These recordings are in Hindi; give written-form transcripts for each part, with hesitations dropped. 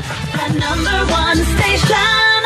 The #1 station.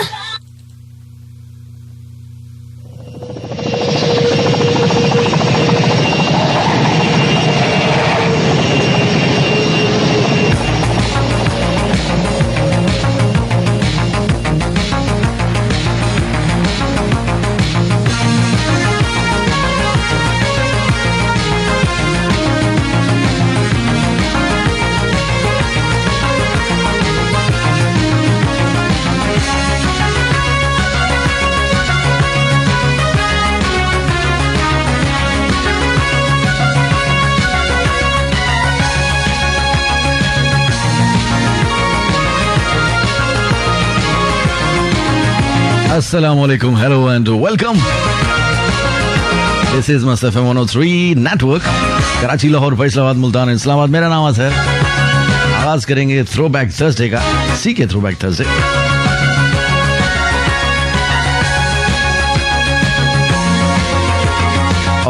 Assalamualaikum, hello and welcome. This is Must FM 103 Network. Karachi, Lahore, Faisalabad, Multan, Islamabad. मेरा नाम है सर. आगाज करेंगे थ्रोबैक थर्सडे का. सीके थ्रोबैक थर्सडे.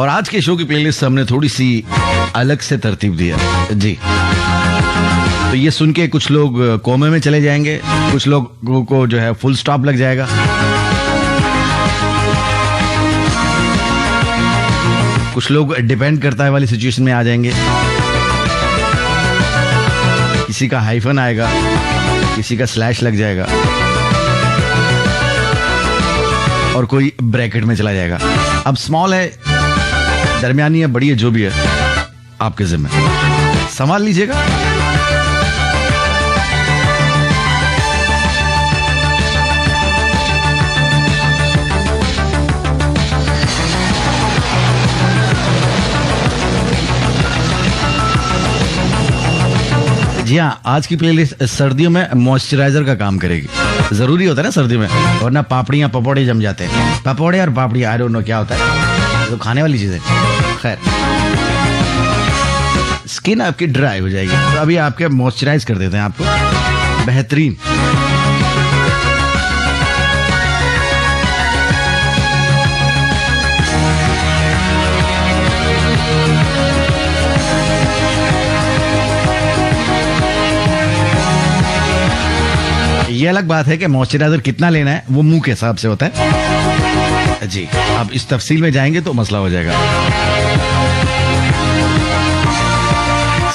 और आज के शो की प्लेलिस्ट हमने थोड़ी सी अलग से तरतीब दी है जी. तो ये सुन के कुछ लोग कोमे में चले जाएंगे, कुछ लोगों को जो है फुल स्टॉप लग जाएगा. कुछ लोग डिपेंड करता है वाली सिचुएशन में आ जाएंगे. किसी का हाइफन आएगा, किसी का स्लैश लग जाएगा और कोई ब्रैकेट में चला जाएगा. अब स्मॉल है, दरमियानी है, बड़ी है, जो भी है आपके जिम्मे, संभाल लीजिएगा. जी हाँ, आज की प्लेलिस्ट सर्दियों में मॉइस्चराइजर का काम करेगी. जरूरी होता है ना सर्दियों में, वरना पापड़ियाँ पकौड़े जम जाते हैं. पकौड़े और पापड़ी, आई डोंट नो क्या होता है, तो खाने वाली चीजें. खैर, स्किन आपकी ड्राई हो जाएगी, तो अभी आपके मॉइस्चराइज कर देते हैं आपको बेहतरीन. ये अलग बात है कि मॉइस्चराइजर कितना लेना है वो मुंह के हिसाब से होता है जी. अब इस तफसील में जाएंगे तो मसला हो जाएगा.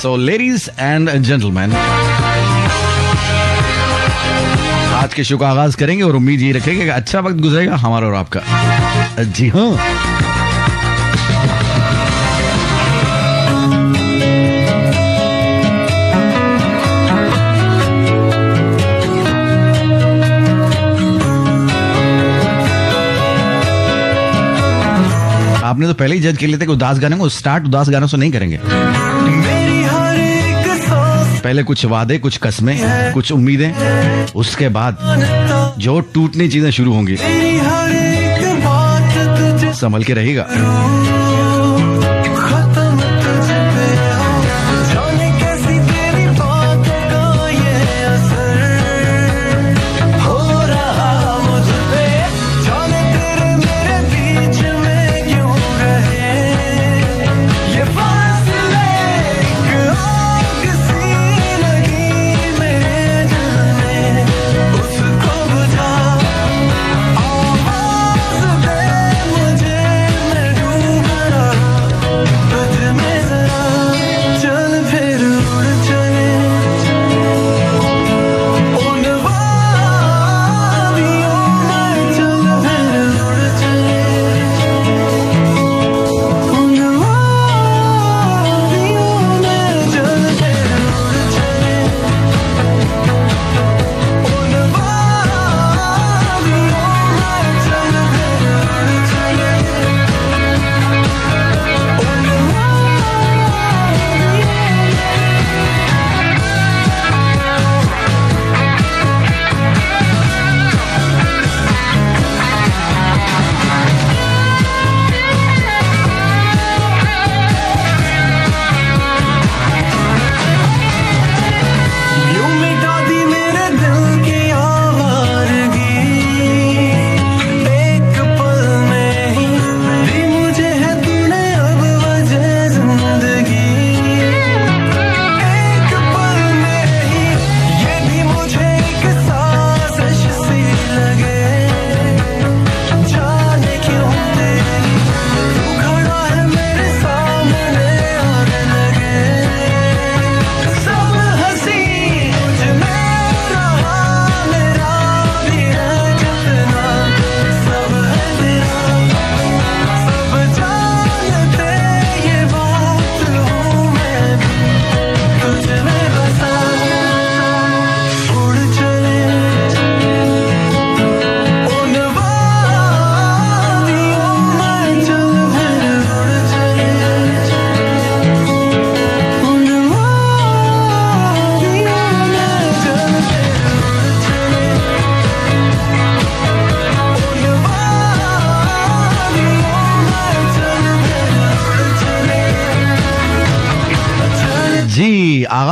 सो लेडीज एंड जेंटलमैन, आज के शो का आगाज करेंगे और उम्मीद ये रखेंगे कि अच्छा वक्त गुजरेगा हमारा और आपका. जी हाँ, आपने तो पहले ही जज कर लेते कि उदास गाने को स्टार्ट उदास गानों से नहीं करेंगे. पहले कुछ वादे, कुछ कस्में, कुछ उम्मीदें, उसके बाद जो टूटनी चीजें शुरू होंगी. संभल के रहेगा.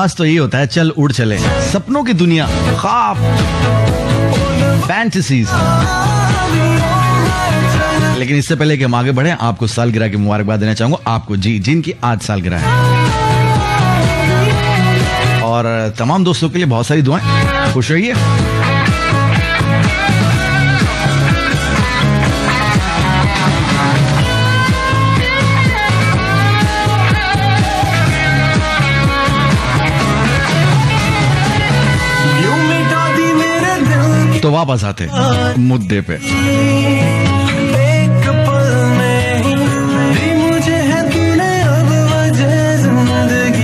आगाज तो यही होता है, चल उड़ चले, सपनों की दुनिया, ख्वाब, फैंटेसीज। लेकिन इससे पहले कि हम आगे बढ़े, आपको सालगिरह की मुबारकबाद देना चाहूंगा, आपको जी, जिनकी आज सालगिरह है, और तमाम दोस्तों के लिए बहुत सारी दुआएं। खुश रहिए। तो वापस आते मुद्दे पे।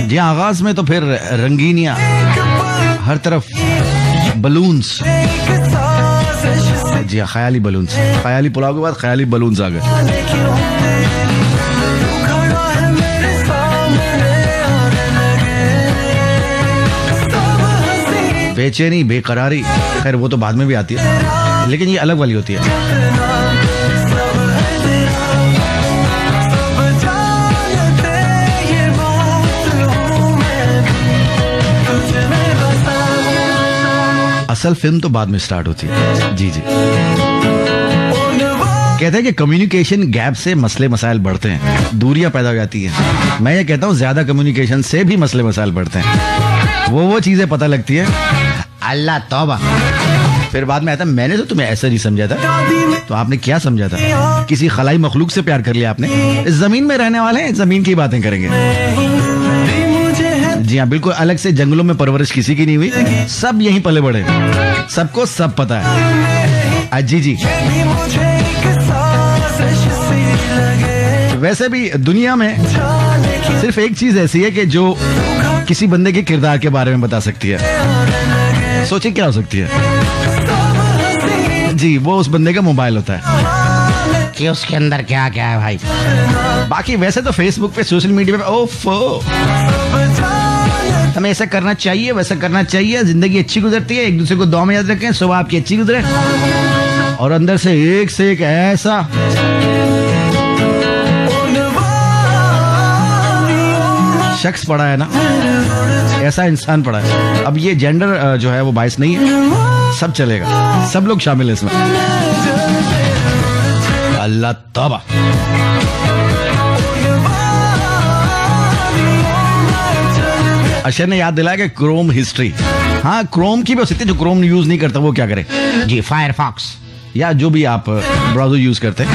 जी आगाज में तो फिर रंगीनियां, हर तरफ बलून्स। जी हाँ, ख्याली बलून्स, ख्याली पुलाव के बाद ख्याली बलून्स आ गए। बेचैनी, बेकरारी, खैर वो तो बाद में भी आती है, लेकिन ये अलग वाली होती है। असल फिल्म तो बाद में स्टार्ट होती है। जी जी, कहते हैं कि कम्युनिकेशन गैप से मसले मसाइल बढ़ते हैं, दूरियां पैदा हो जाती हैं। मैं ये कहता हूं ज्यादा कम्युनिकेशन से भी मसले मसाइल बढ़ते हैं। वो चीजें पता लगती है, अल्लाह तौबा, फिर बाद में आता मैंने तो तुम्हें ऐसा नहीं समझा था, तो आपने क्या समझा था? किसी खलाई मखलूक से प्यार कर लिया आपने। इस जमीन में रहने वाले हैं, जमीन की बातें करेंगे। जी हाँ, बिल्कुल अलग से जंगलों में परवरिश किसी की नहीं हुई, सब यहीं पले बढ़े, सबको सब पता है। अजी जी, वैसे भी दुनिया में सिर्फ एक चीज ऐसी है कि जो किसी बंदे के किरदार के बारे में बता सकती है। सोचिए क्या हो सकती है? जी, वो उस बंदे का मोबाइल होता है कि उसके अंदर क्या क्या है भाई। बाकी वैसे तो फेसबुक पे, सोशल मीडिया पे, ओफो, हमें ऐसा करना चाहिए, वैसा करना चाहिए, जिंदगी अच्छी गुजरती है, एक दूसरे को दुआ में याद रखें, सुबह आपकी अच्छी गुजरे। और अंदर से एक ऐसा शख्स पड़ा है ना, ऐसा इंसान पड़ा है। अब ये जेंडर जो है वो बाइस नहीं है, सब चलेगा, सब लोग शामिल है इसमें। अल्लाह तौबा। अशर ने याद दिलाया कि क्रोम हिस्ट्री, हाँ क्रोम की भी हो सकती है, जो क्रोम यूज नहीं करता वो क्या करे जी, फायरफॉक्स या जो भी आप ब्राउजर यूज करते हैं।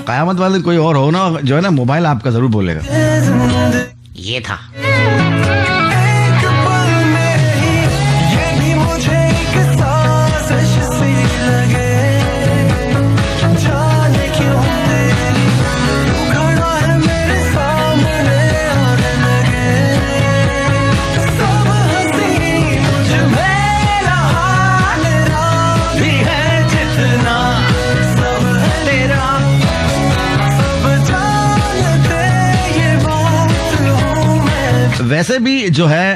कयामत वाले कोई और हो ना, जो है ना, मोबाइल आपका जरूर बोलेगा ये था। वैसे भी जो है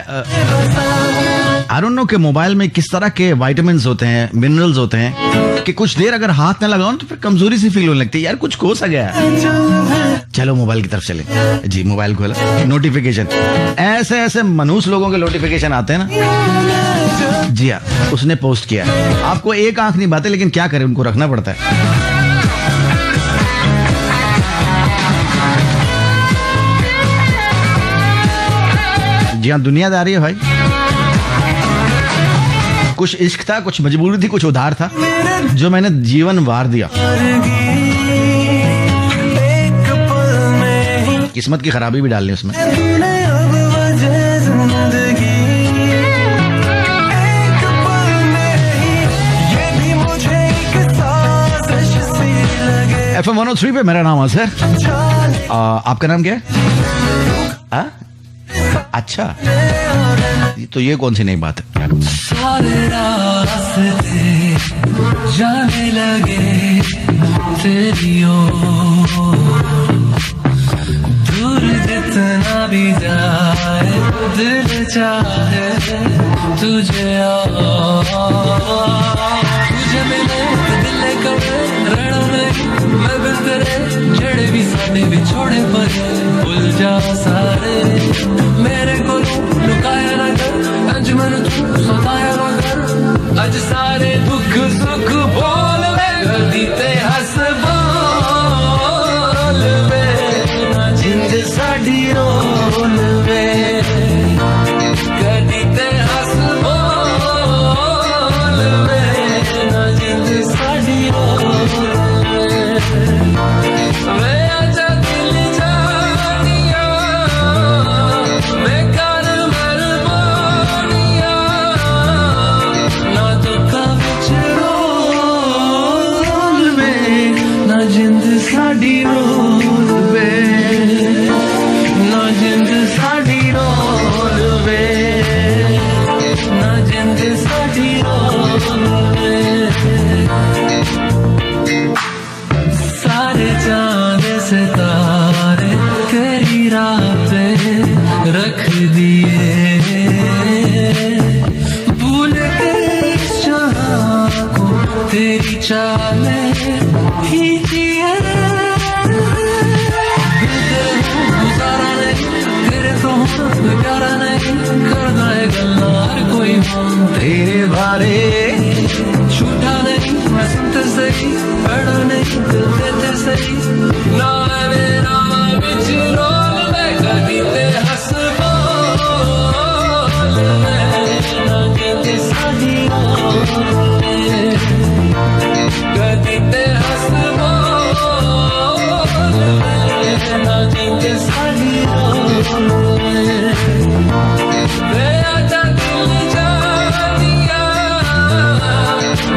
आई डोंट नो कि मोबाइल में किस तरह के विटामिन्स होते हैं, मिनरल्स होते हैं, कि कुछ देर अगर हाथ न लगाओ तो फिर कमजोरी सी फील होने लगती है, यार कुछ खो सा गया है। चलो मोबाइल की तरफ चले जी, मोबाइल खोला, नोटिफिकेशन, ऐसे ऐसे मनहूस लोगों के नोटिफिकेशन आते हैं ना। जी हाँ, उसने पोस्ट किया, आपको एक आंख नहीं बातें, लेकिन क्या करें, उनको रखना पड़ता है। जी हाँ, दुनियादारी है भाई। कुछ इश्क था, कुछ मजबूरी थी, कुछ उधार था, जो मैंने जीवन वार दिया। किस्मत की खराबी भी डाल ली उसमें। FM 103 पे मेरा नाम अजहर। आपका नाम क्या है? अच्छा, तो ये कौन सी नई बात है? सारे रास्ते जाने लगे तेरी ओर, दूर जितना भी जाए दिल चाहे तुझे, तुझे मिले तो दिल करे साडे विछोड़े पर भुल जा सारे मेरे को लुकाया ना कर अज मन तू सताया ना कर अज सारे दुख सुख बोल वे गदी ते हस बोल वे ना जिंद साडी रोल वे गदी ते हस बोल वे ना जिंद साडी रोल वे आजा दिल जानिया बेकार मरबानिया ना दुखा विच रोल वे ना जिंद साडी रोल वे ना जिंद साडी रोल वे ना जिंद साडी रोल वे सारे चांद सितारे तेरी राह पे रख दिए भूल के जहां को तेरी चालें ही जिए गुजारा नहीं तेरे तो कोई प्यारा नहीं करना है गल्लार कोई मन तेरे बारे झूठा नहीं मैं सुनते सही पढ़ा नहीं दिल देते सही ना मेरा बिच रोल में कदी ते हस बोल में ना जिंद साडी रोल में कदी ते हस बोल में ना जिंद साडी रोल में वे आजा दिल जानिया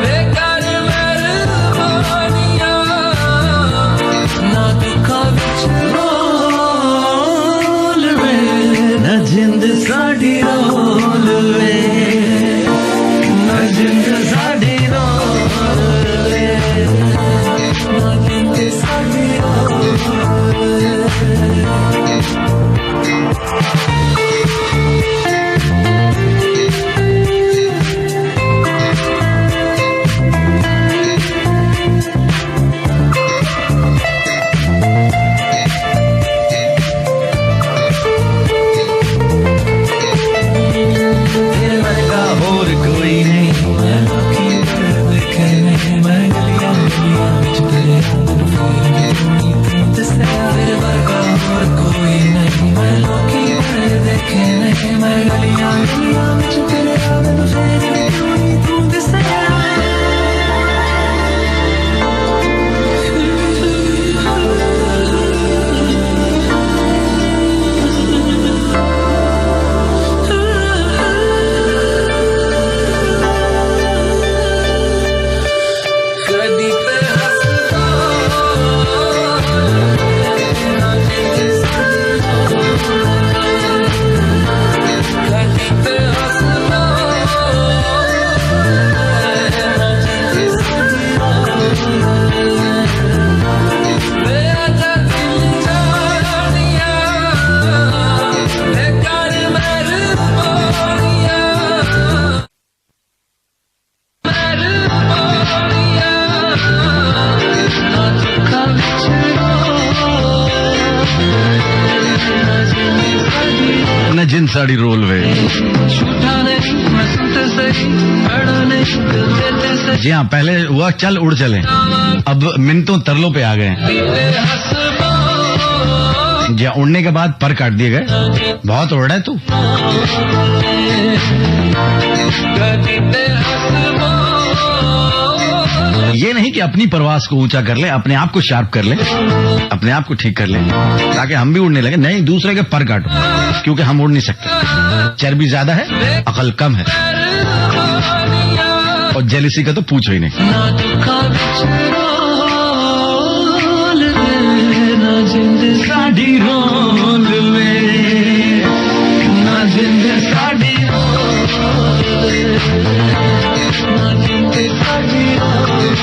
बेकार मेहरबानिया ना दुखा विच रोल वे ना जिंद साडी रोल वे ना जिंद साडी रोल वे ना जिंद साडी रोल वे तेरे वर्गा होर कोई नहीं मैं लोकी देखे नहीं मैं गलियां गलियां विच तेरे तेरे वर्गा होर कोई नहीं मैं लोकी देखे नहीं मैं गलियां गलियां विच तेरे आवे फेर तू दिसया कदी ते हस ना जिंद साडी कदी ते हस ना जिंद साडी वे आजा दिल जानिया बेकार मेहरबानिया मेहरबानिया ना दुखा विच न जिन साड़ी रोल वे। झूठा नहीं मैं सुनते सही पढ़ा नहीं दिल देते सही जी हाँ, पहले हुआ चल उड़ चले, अब मिनटों तरलों पे आ गए हैं। हस बोल जी हाँ, उड़ने के बाद पर काट दिए गए। बहुत उड़ रहा है तू। कदी ते हस बोल ये नहीं कि अपनी परवास को ऊंचा कर ले, अपने आप को शार्प कर ले, अपने आप को ठीक कर ले ताकि हम भी उड़ने लगे। नहीं, दूसरे के पर काटो, क्योंकि हम उड़ नहीं सकते। चर्बी ज्यादा है, अकल कम है, और जेलिसी का तो पूछो ही नहीं। ना दुखा विच रोल वे ना जिंद साडी रोल वे ना जिंद साडी रोल वे ना जिंद साडी रोल वे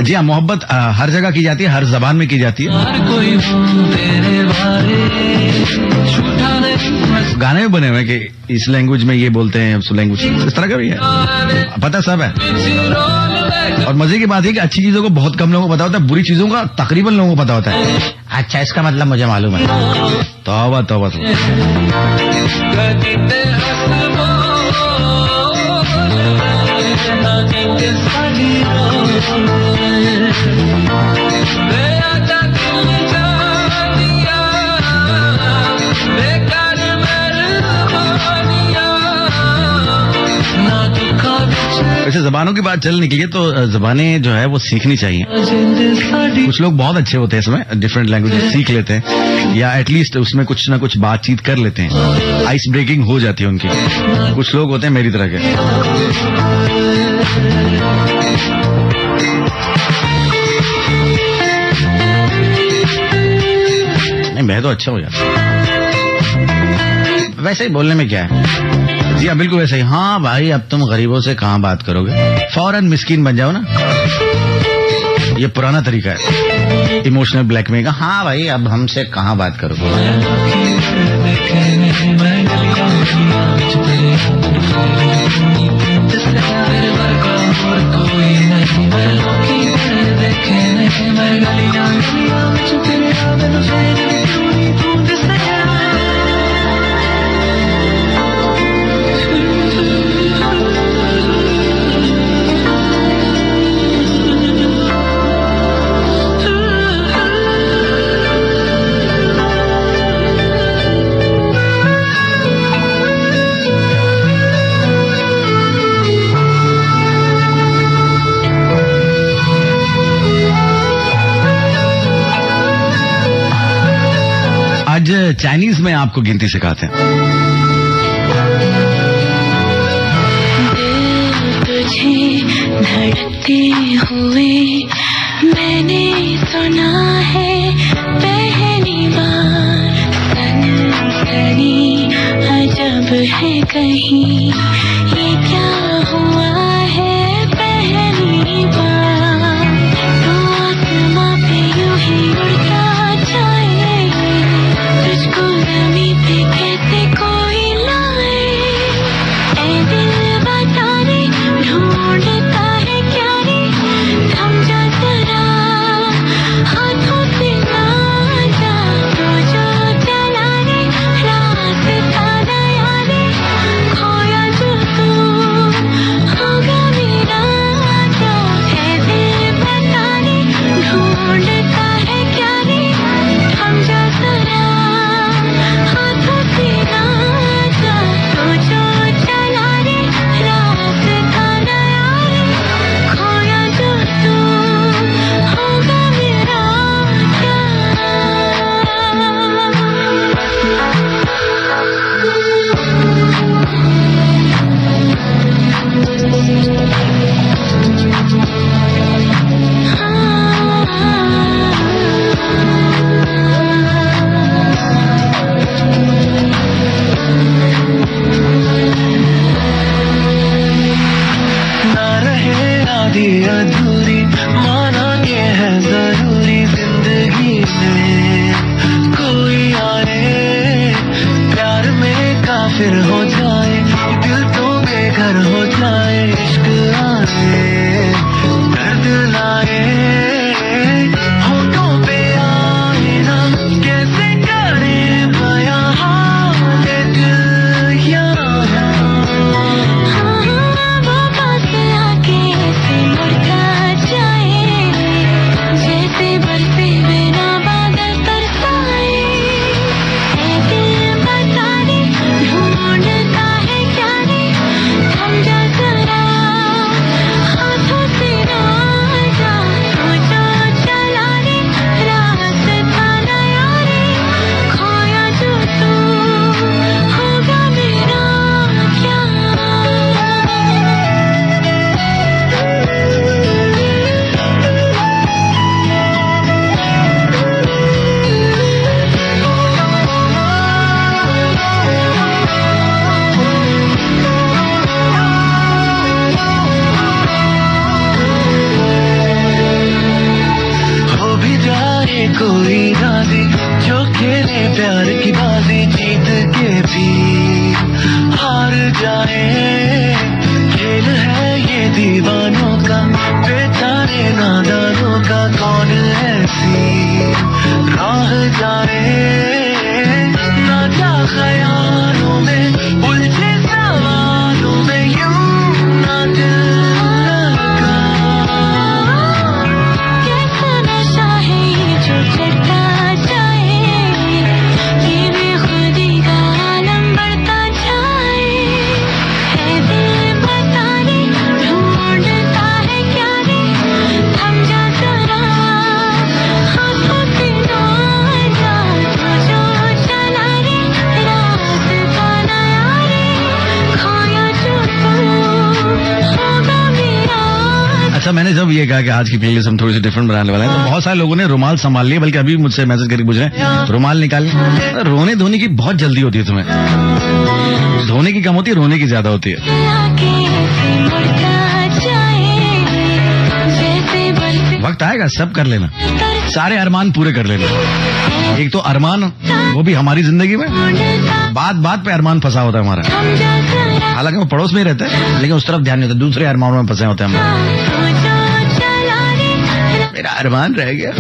जी हाँ, मोहब्बत हर जगह की जाती है, हर जबान में की जाती है। हर कोई तेरे बारे झूठा नहीं गाने में बने हुए कि इस लैंग्वेज में ये बोलते हैं, उस लैंग्वेज इस तरह का भी है, पता सब है। रोल वे और मजे की बात है कि अच्छी चीजों को बहुत कम लोगों को पता होता है, बुरी चीजों का तकरीबन लोगों को पता होता है। अच्छा, इसका मतलब मुझे मालूम है। तौबा तौबा तौबा। वैसे जबानों की बात चल निकली है तो जबानें जो है वो सीखनी चाहिए। कुछ लोग बहुत अच्छे होते हैं इसमें, डिफरेंट लैंग्वेजेस सीख लेते हैं या एटलीस्ट उसमें कुछ ना कुछ बातचीत कर लेते हैं, आइस ब्रेकिंग हो जाती है उनकी। कुछ लोग होते हैं मेरी तरह के। नहीं, मैं तो अच्छा हो जाता, वैसे ही बोलने में क्या है। जी हाँ, बिल्कुल वैसे ही। हाँ भाई, अब तुम गरीबों से कहाँ बात करोगे, फौरन मिस्कीन बन जाओ ना। ये पुराना तरीका है इमोशनल ब्लैकमेल का। हाँ भाई, अब हमसे कहाँ बात करोगे। आज चाइनीज में आपको गिनती सिखाते हैं। तुझे धड़कते हुए मैंने सुना है पहली बार, सनसनी अजब है कहीं, ये क्या हुआ है पहली बार, तू आसमां पे यूं ही उड़ता जाए, तुझको ज़मीं पे कैसे कोई लाए, ऐ दिल बता रे ढूंढता है क्या रे, थम जा जरा हाथों से ना जा, तो जो चला रे रास्ता दया रे, खोया जो ऐसी राह जाए ना जा ख्यालों में उलझे सवालों में यूं ना दिल लगा कैसा नशा है जो चढ़ता जाए ये बेखुदी का आलम बढ़ता जाए है दिल बता रे ढूंढता है क्या रे थम जा जरा हाथों से ना जा जो चला रे रात का नया रे खोया जो तू होगा मेरा। अच्छा, मैंने जब ये कहा कि आज की प्लेलिस्ट हम थोड़ी सी डिफरेंट बनाने वाले हैं तो बहुत सारे लोगों ने रुमाल संभाल लिए, बल्कि अभी मुझसे मैसेज करके पूछ रहे हैं रुमाल निकालिए। रोने धोने की बहुत जल्दी होती है तुम्हें, धोने की कम होती है, रोने की ज्यादा होती है। वक्त आएगा सब कर लेना, सारे अरमान पूरे कर लेना। एक तो अरमान वो भी हमारी जिंदगी में बात बात पे अरमान फंसा होता है हमारा, हालांकि वो पड़ोस में ही रहता है लेकिन उस तरफ ध्यान नहीं होता, दूसरे अरमानों में फंसे होते हैं हम। मेरा अरमान रह गया।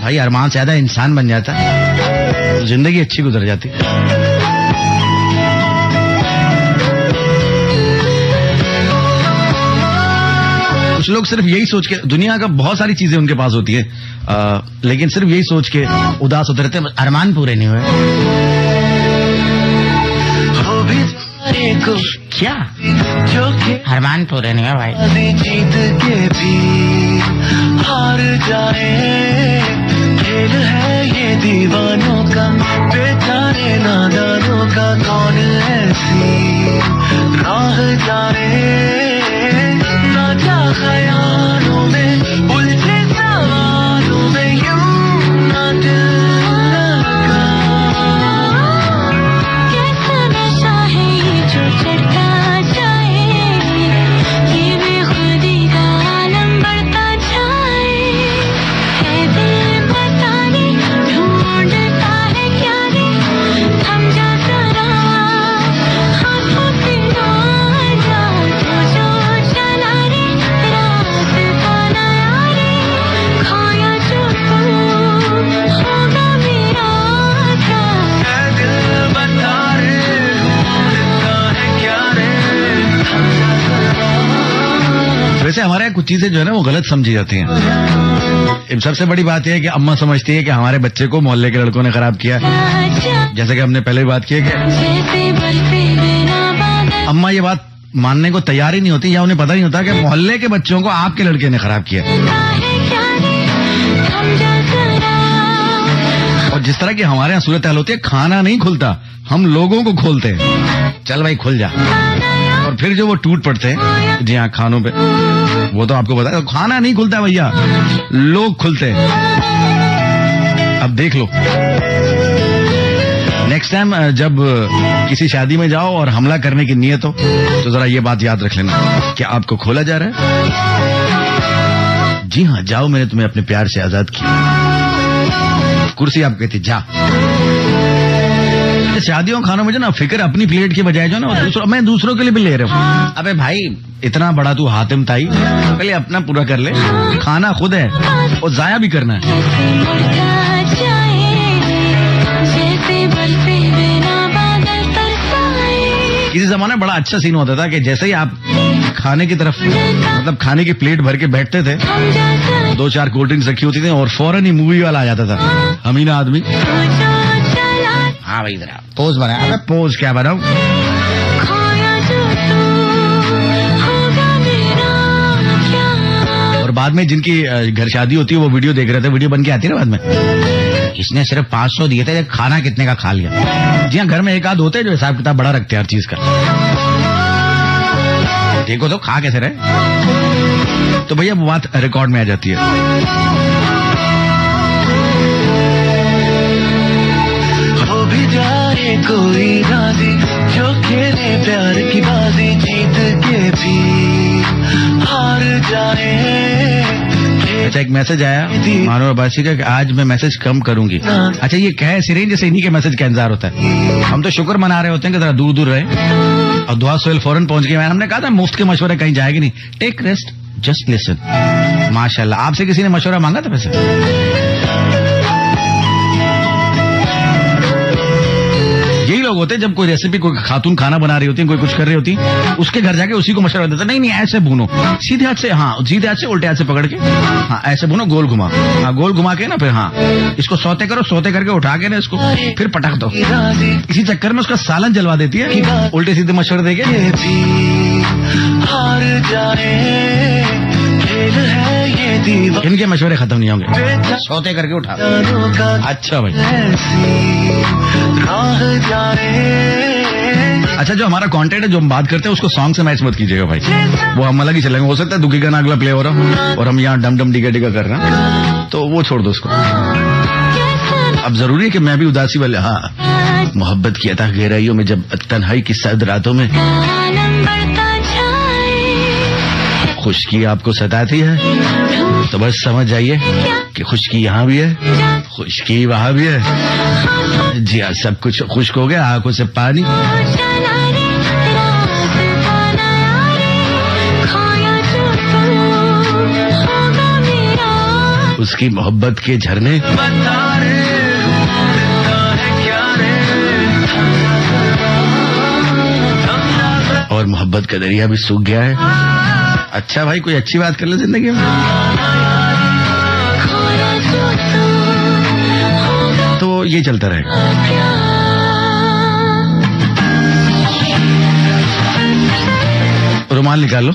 भाई अरमान से ज्यादा इंसान बन जाता है, जिंदगी अच्छी गुजर जाती। कुछ लोग सिर्फ यही सोच के, दुनिया का बहुत सारी चीजें उनके पास होती है लेकिन सिर्फ यही सोच के उदास होते रहते हैं, अरमान पूरे नहीं हुए। क्या अरमान पूरे नहीं हुए भाई। जीत के भी हार जाए खेल है ये दीवानों का, बेचारे नादानों का। कौन ऐसी राह जाए ना जा ख्यालों में उलझे सवालों में यूं ना दिल लगा कैसा नशा है जो चढ़ता जाए ये बेखुदी का आलम बढ़ता जाए है दिल बता रे ढूंढता है क्या रे थम जा जरा हाथों से ना जा जो चला रे रात का नया रे खोया जो तू होगा मेरा था। है दिल बता रे ढूंढता है क्या रे थम जा जरा। वैसे हमारे यहाँ कुछ चीजें जो है ना वो गलत समझी जाती हैं। सबसे बड़ी बात यह है कि अम्मा समझती है कि हमारे बच्चे को मोहल्ले के लड़कों ने खराब किया, जैसे कि हमने पहले भी बात की है कि अम्मा ये बात मानने को तैयार ही नहीं होती या उन्हें पता नहीं होता कि मोहल्ले के बच्चों को आपके लड़के ने खराब किया। और जिस तरह की हमारे यहाँ सूरत हाल होती है, खाना नहीं खुलता, हम लोगों को खोलते हैं, चल भाई खुल जा। और फिर जो वो टूट पड़ते हैं जी हाँ खानों पे, वो तो आपको पता है, खाना नहीं खुलता भैया, लोग खुलते हैं। अब देख लो नेक्स्ट टाइम जब किसी शादी में जाओ और हमला करने की नियत हो तो जरा ये बात याद रख लेना कि आपको खोला जा रहा है। जी हाँ जाओ, मैंने तुम्हें अपने प्यार से आजाद किया, कुर्सी आप कहती जा। शादियों खानों में जो ना फिक्र अपनी प्लेट की बजाय जो ना मैं दूसरों के लिए भी ले रहा हूँ। अबे भाई इतना बड़ा तू हातिम ताई, पहले अपना पूरा कर ले, खाना खुद है और जाया भी करना है। किसी जमाने बड़ा अच्छा सीन होता था कि जैसे ही आप खाने की तरफ मतलब खाने की प्लेट भर के बैठते थे, 2-4 कोल्ड ड्रिंक्स रखी होती थी और फौरन ही मूवी वाला आ जाता था, अमीना आदमी। हाँ भाई जरा पोज बना। अबे पोज क्या बनाऊं? और बाद में जिनकी घर शादी होती है वो वीडियो देख रहे थे, वीडियो बन के आती है ना बाद में, इसने सिर्फ 500 दिए थे, खाना कितने का खा लिया। जी हाँ घर में एक आध होते हैं जो हिसाब किताब बड़ा रखते हैं हर चीज का। देखो तो खा कैसे रहे, तो भैया वो बात रिकॉर्ड में आ जाती है। कोई राजी जो खेले प्यार की बाजी, जीत के भी हार जाए अच्छा, एक मैसेज आया मानो अब्बासी का कि आज मैं मैसेज कम करूंगी। अच्छा, ये कहे सिरेन जैसे इन्हीं के मैसेज का इंतजार होता है। हम तो शुक्र मना रहे होते हैं कि जरा दूर दूर रहे और दुआ सोहेल फौरन पहुंच गए। हमने कहा था मुफ्त के मशवरे कहीं जाएगी नहीं, टेक रेस्ट, जस्ट लिसन। माशाल्लाह, आपसे किसी ने मशवरा मांगा था वैसे? यही लोग होते हैं जब कोई रेसिपी, कोई खातून खाना बना रही होती है, कोई कुछ कर रही होती है, उसके घर जाके उसी को मशवरा देता, नहीं ऐसे भूनो, सीधे हाथ से, हाँ सीधे हाथ से उल्टे हाथ से पकड़ के, हाँ ऐसे भूनो, गोल घुमा, हाँ गोल घुमा के ना, फिर हाँ इसको सौते करो, सौते करके उठा के ना इसको फिर पटक दो। इसी चक्कर में उसका सालन जलवा देती है उल्टे सीधे मशवरे देके। इनके मशवरे खत्म नहीं होंगे, सौते करके उठा। अच्छा भाई, अच्छा जो हमारा कंटेंट है, जो हम बात करते हैं, उसको सॉन्ग से मैच मत कीजिएगा भाई, वो हम अलग ही चलेंगे। हो सकता है दुखी गाना अगला प्ले हो रहा और हम यहाँ डम डम डिगा डिगा कर रहे हैं, तो वो छोड़ दो उसको। अब जरूरी है कि मैं भी उदासी वाले, हाँ मोहब्बत की अता गहराइयों में जब तन्हाई की सर्द रातों में खुशकी आपको सताती है, तो बस समझ जाइए कि खुशकी यहाँ भी है, खुशकी वहाँ भी है। जी हाँ, सब कुछ खुश्क हो गया, आंखों से पानी। उसकी मोहब्बत के झरने और मोहब्बत का दरिया भी सूख गया है। अच्छा भाई, कोई अच्छी बात कर ले जिंदगी में, तो ये चलता रहेगा। रुमाल निकाल लो।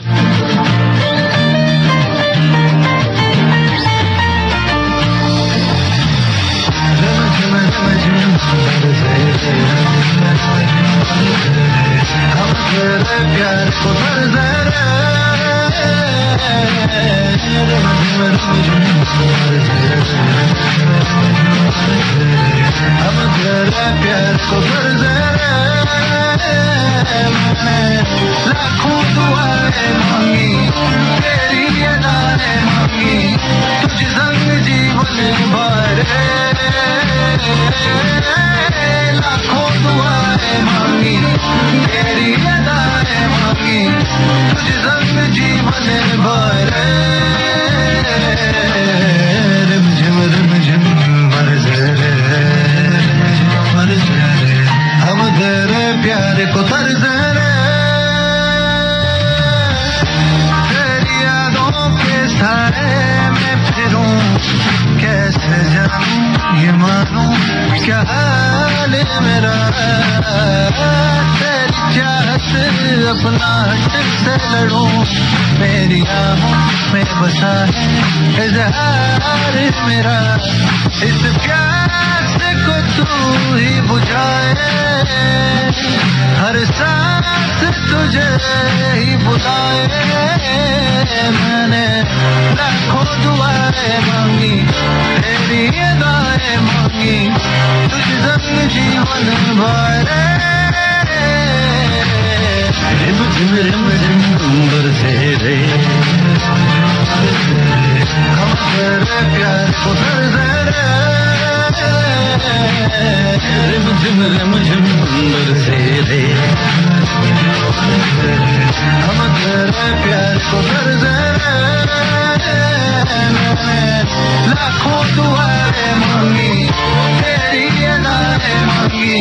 लाखों दुआएं मांगी, तेरी अदाएं मांगी, तुझ संग जीवन भर। लाखों दुआएं मांगी, तेरी अदाएं मांगी, तुझ संग जीवन भर। रिमझिम रिमझिम बरसे रे, बरसे रे, हम तेरे प्यार को तरसे रे। तेरी यादों के साए में फिरूं, कैसे जानूं ये मानूं क्या हाल है मेरा। तेरी चाहत अपना हट से लड़ूं, मेरी आहों में बसा है इज़हार मेरा। इस प्यास को तू ही बुझाए, हर सांस तुझे ही बुलाए। मैंने लाखों दुआएं मांगी, तेरी अदाएं मांगी, तुझ संग जीवन भर। रिमझिम रिमझिम बरसे रे, हम तेरे प्यार को तरसे रे। रिमझिम रिमझिम बरसे रे, हम तेरे प्यार को तरसे रे। लाखों दुआएं मांगी, तेरी अदाएं मांगी,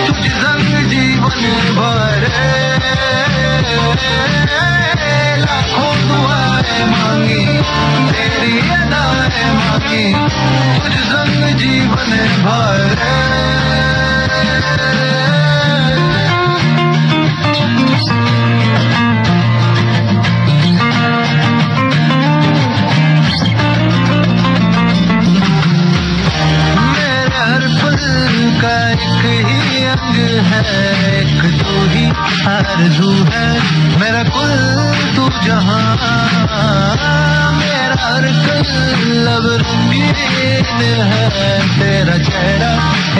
तुझ संग जीवन भर। लाखों दुआएं मांगी, तेरी अदाएं मांगी, तुझ संग जीवन भर। का एक ही अंग है, एक तू ही आरज़ू है, मेरा कुल तू जहां। मेरा हर लब रंगीन है, तेरा चेहरा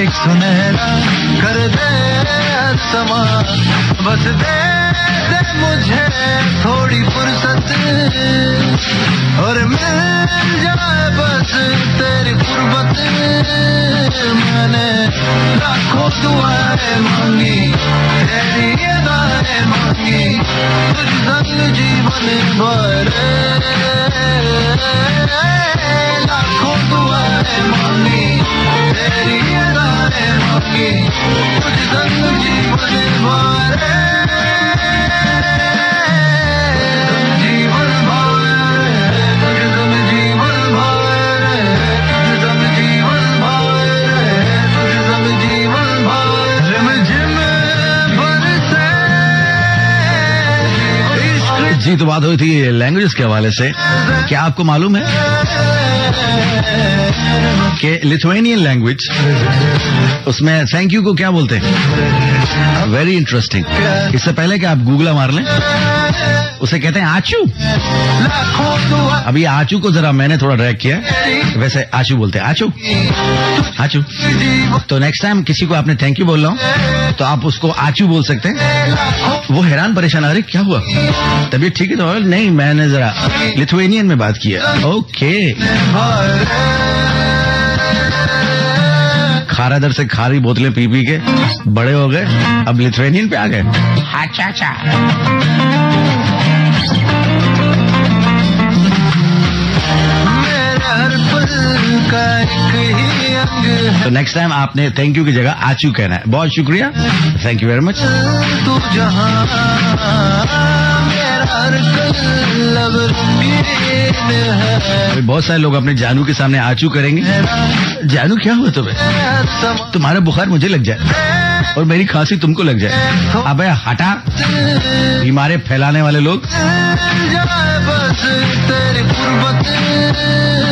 एक सुनहरा कर दे समा। बस दे मुझे थोड़ी फुर्सत और मिल दुआएं मांगी, तेरी ये दुआएं मांगी, तुझ संग जीवन भर लाखों दुआएं मांगी, तेरी ये दुआएं मांगी, तुझ संग जीवन भर जीवन भर, तुझ संग जीवन भर, तुझ संग जीवन भर, तुझ संग जीवन भर, रिमझिम बरसे इश्क जी, तो बात हुई थी लैंग्वेजेस के हवाले से। क्या आपको मालूम है कि लिथुआनियन लैंग्वेज, उसमें थैंक यू को क्या बोलते हैं? Very interesting. इससे पहले कि आप गूगला मार लें, उसे कहते हैं आचू। लाखों दुआ अभी आचू को जरा मैंने थोड़ा ड्रैग किया, वैसे आचू बोलते हैं, आचू आचू। तो नेक्स्ट टाइम किसी को आपने थैंक यू बोल रहा हूं तो आप उसको आचू बोल सकते हैं। वो हैरान परेशान, अरे क्या हुआ, तबीयत ठीक है? तो नहीं, मैंने जरा लिथुआनियन में बात किया। ओके, खारा दर से खारी बोतलें पी पी के बड़े हो गए, अब लिथुआनियन पे आ गए। अच्छा अच्छा। मेरे हर पल का एक ही अंग है, तो नेक्स्ट टाइम आपने थैंक यू की जगह आचू कहना है। बहुत शुक्रिया, थैंक यू वेरी मच। तू जहां मेरा हर कल्लब रंगीन है, अभी बहुत सारे लोग अपने जानू के सामने आचू करेंगे। जानू क्या हुआ तुम्हें? तुम्हारा बुखार मुझे लग जाए और मेरी खांसी तुमको लग जाए। अबे हटा, बीमारी फैलाने वाले लोग। जाए बस तेरी कुर्बत,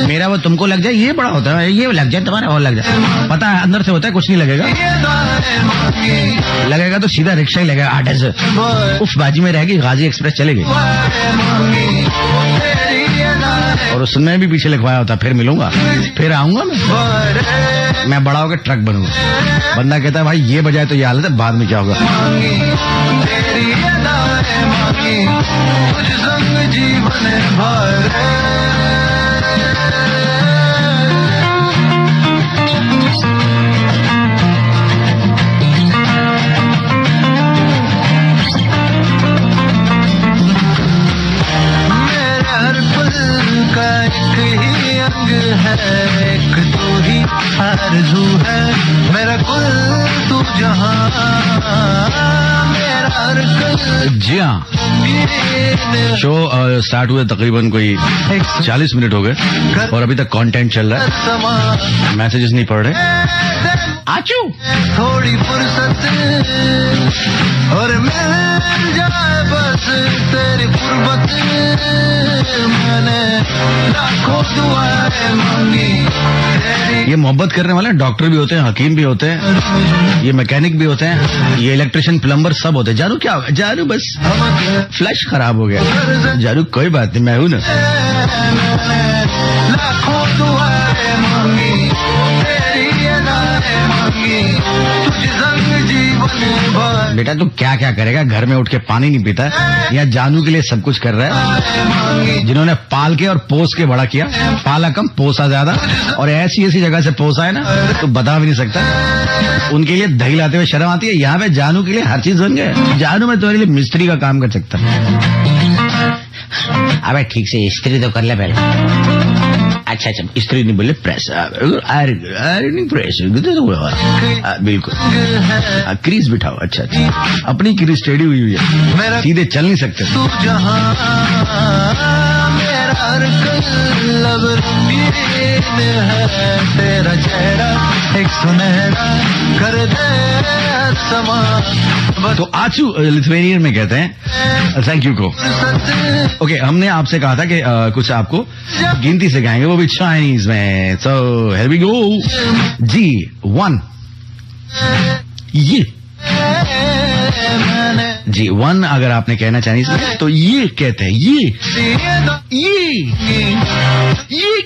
मेरा वो तुमको लग जाए ये बड़ा होता है, ये लग जाए तुम्हारा और लग जाए, पता है अंदर से होता है, कुछ नहीं लगेगा। ये दुआएं मांगी, लगेगा तो सीधा रिक्शा ही लगेगा 8 से। उफ, बाजी में रहेगी, गाजी एक्सप्रेस चलेगी। दुआएं मांगी, तेरी ये दुआएं और उसमें भी पीछे लिखवाया होता, फिर मिलूंगा, फिर आऊंगा भरे मैं बड़ा होकर ट्रक बनूंगा। बंदा कहता है भाई ये बजाए तो ये हालत है, बाद में क्या होगा? मांगी, तेरी ये दुआएं मांगी, तुझ संग जीवन भर है, एक तू ही आरज़ू है, मेरा कुल तू जहां, मेरा हर कल जी हाँ, शो स्टार्ट हुए तकरीबन कोई 40 मिनट हो गए और अभी तक कंटेंट चल रहा है, समा मैसेजेस नहीं पढ़ रहे। आचू थोड़ी फुर्सत और मिल जाए बस तेरी कुर्बत, मैंने लाखों दुआएं मांगी, ये मोहब्बत करने वाले डॉक्टर भी होते हैं, हकीम भी होते हैं, ये मैकेनिक भी होते हैं, ये इलेक्ट्रिशियन प्लम्बर सब होते हैं। जानू क्या होगा? जानू बस फ्लैश खराब हो गया। जानू कोई बात नहीं, मैं हूं ना। लाखों दुआएं मांगी, तेरी ये दुआएं मांगी, तुझ संग जीवन भर बेटा तू क्या क्या करेगा, घर में उठ के पानी नहीं पीता है, या जानू के लिए सब कुछ कर रहा है। जिन्होंने पाल के और पोस के बड़ा किया, पाला कम पोसा ज्यादा, और ऐसी ऐसी जगह से पोसा है ना तो बता भी नहीं सकता। उनके लिए दही लाते हुए शर्म आती है, यहाँ पे जानू के लिए हर चीज बन गए। जानू में तुम्हारे लिए मिस्त्री का काम कर सकता। अबे ठीक से इस्त्री तो कर ले पहले। अच्छा अच्छा, इस्त्री नहीं बोले, प्रेस आयरनिंग प्रेस बिल्कुल, क्रीज बिठाओ। अच्छा अच्छा, अपनी क्रीज टेढ़ी हुई हुई है, सीधे चल नहीं सकते। तू जहां मेरा हर कल्लब रंगीन है, तेरा चेहरा एक सुनहरा कर दे समा। तो आचू लिथुआनियन में कहते हैं थैंक यू को। ओके, हमने आपसे कहा था कि कुछ आपको गिनती सिखाएंगे, वो भी चाइनीज में। So here we go. जी 1 ये जी 1 अगर आपने कहना चाइनीज में तो ये कहते हैं। ये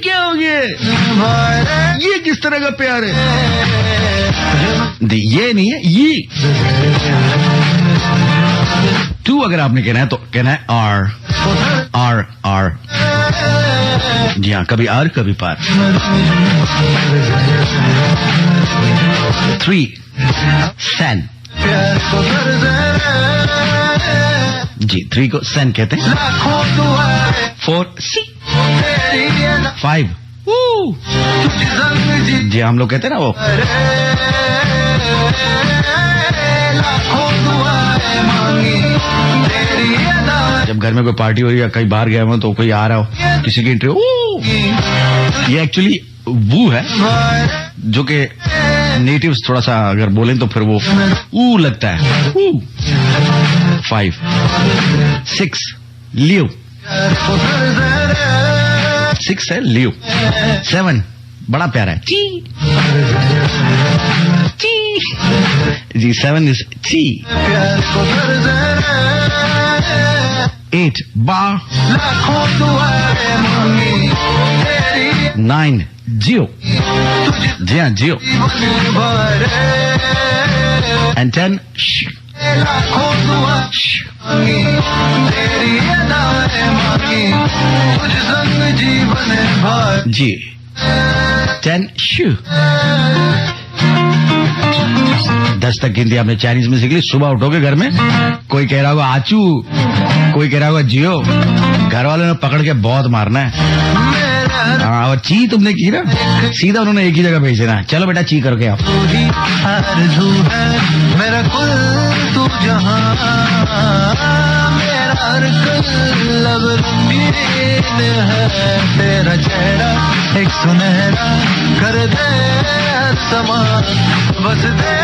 क्या हो गया? ये किस तरह का प्यार है? ये नहीं है, ये 2 अगर आपने कहना है तो कहना है आर आर आर। जी हाँ, कभी आर कभी पार। 3 सन प्यार को जी 3 को सन कहते हैं. 4 सी. 5 जी हम लोग कहते हैं ना वो. जब घर में कोई पार्टी हो रही है, कहीं बाहर गया हो तो कोई आ रहा हो, किसी की इंटरव्यू, ये एक्चुअली वो है जो कि नेटिव्स थोड़ा सा अगर बोलें तो फिर वो ऊ लगता है. 5 6 लियो. 6 है लियो. 7 बड़ा प्यारा है ची. जी 7 इज ची. 8 बा. 9 जियो. जी हाँ जियो. एंड 10 जी 10 शू. 10 तक गिनती आपने चाइनीज में सीख ली. सुबह उठोगे घर में कोई कह रहा होगा आचू, कोई कह रहा होगा जियो, घर वालों ने पकड़ के बहुत मारना है. हाँ और ची तुमने की ना, सीधा उन्होंने एक ही जगह भेज देना. चलो बेटा ची करके आप. मेरा कुल तू जहां, मेरा हर लब रंगीन है. तेरा चेहरा एक सुनहरा कर दे समा बस दे.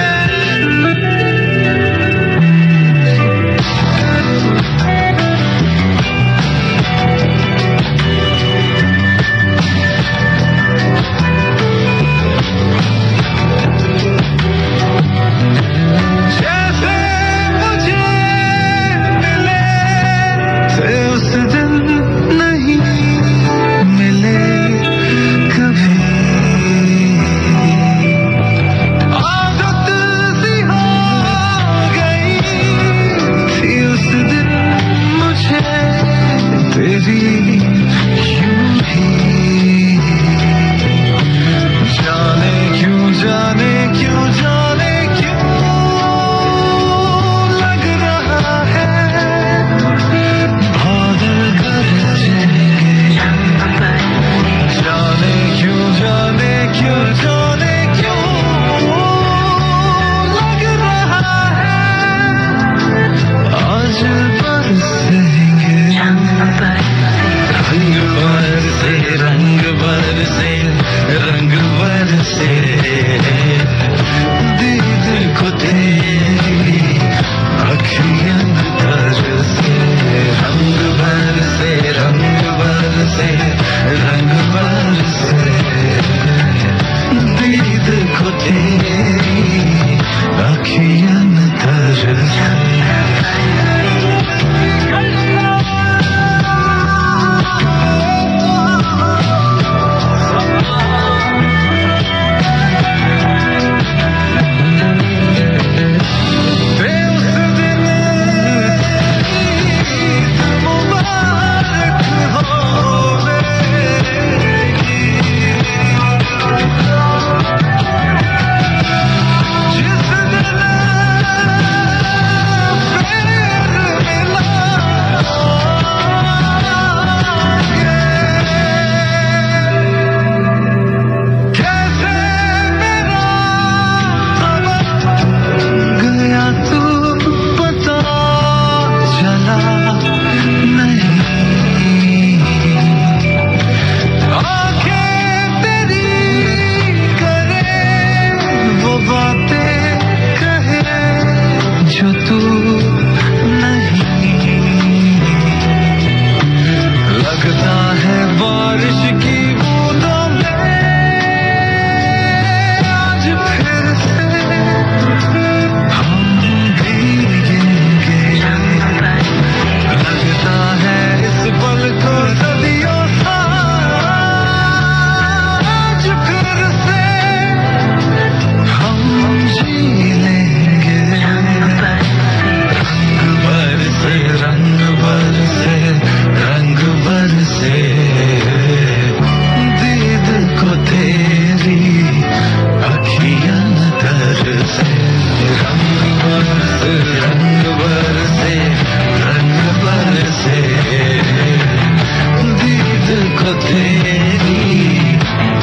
को तेरी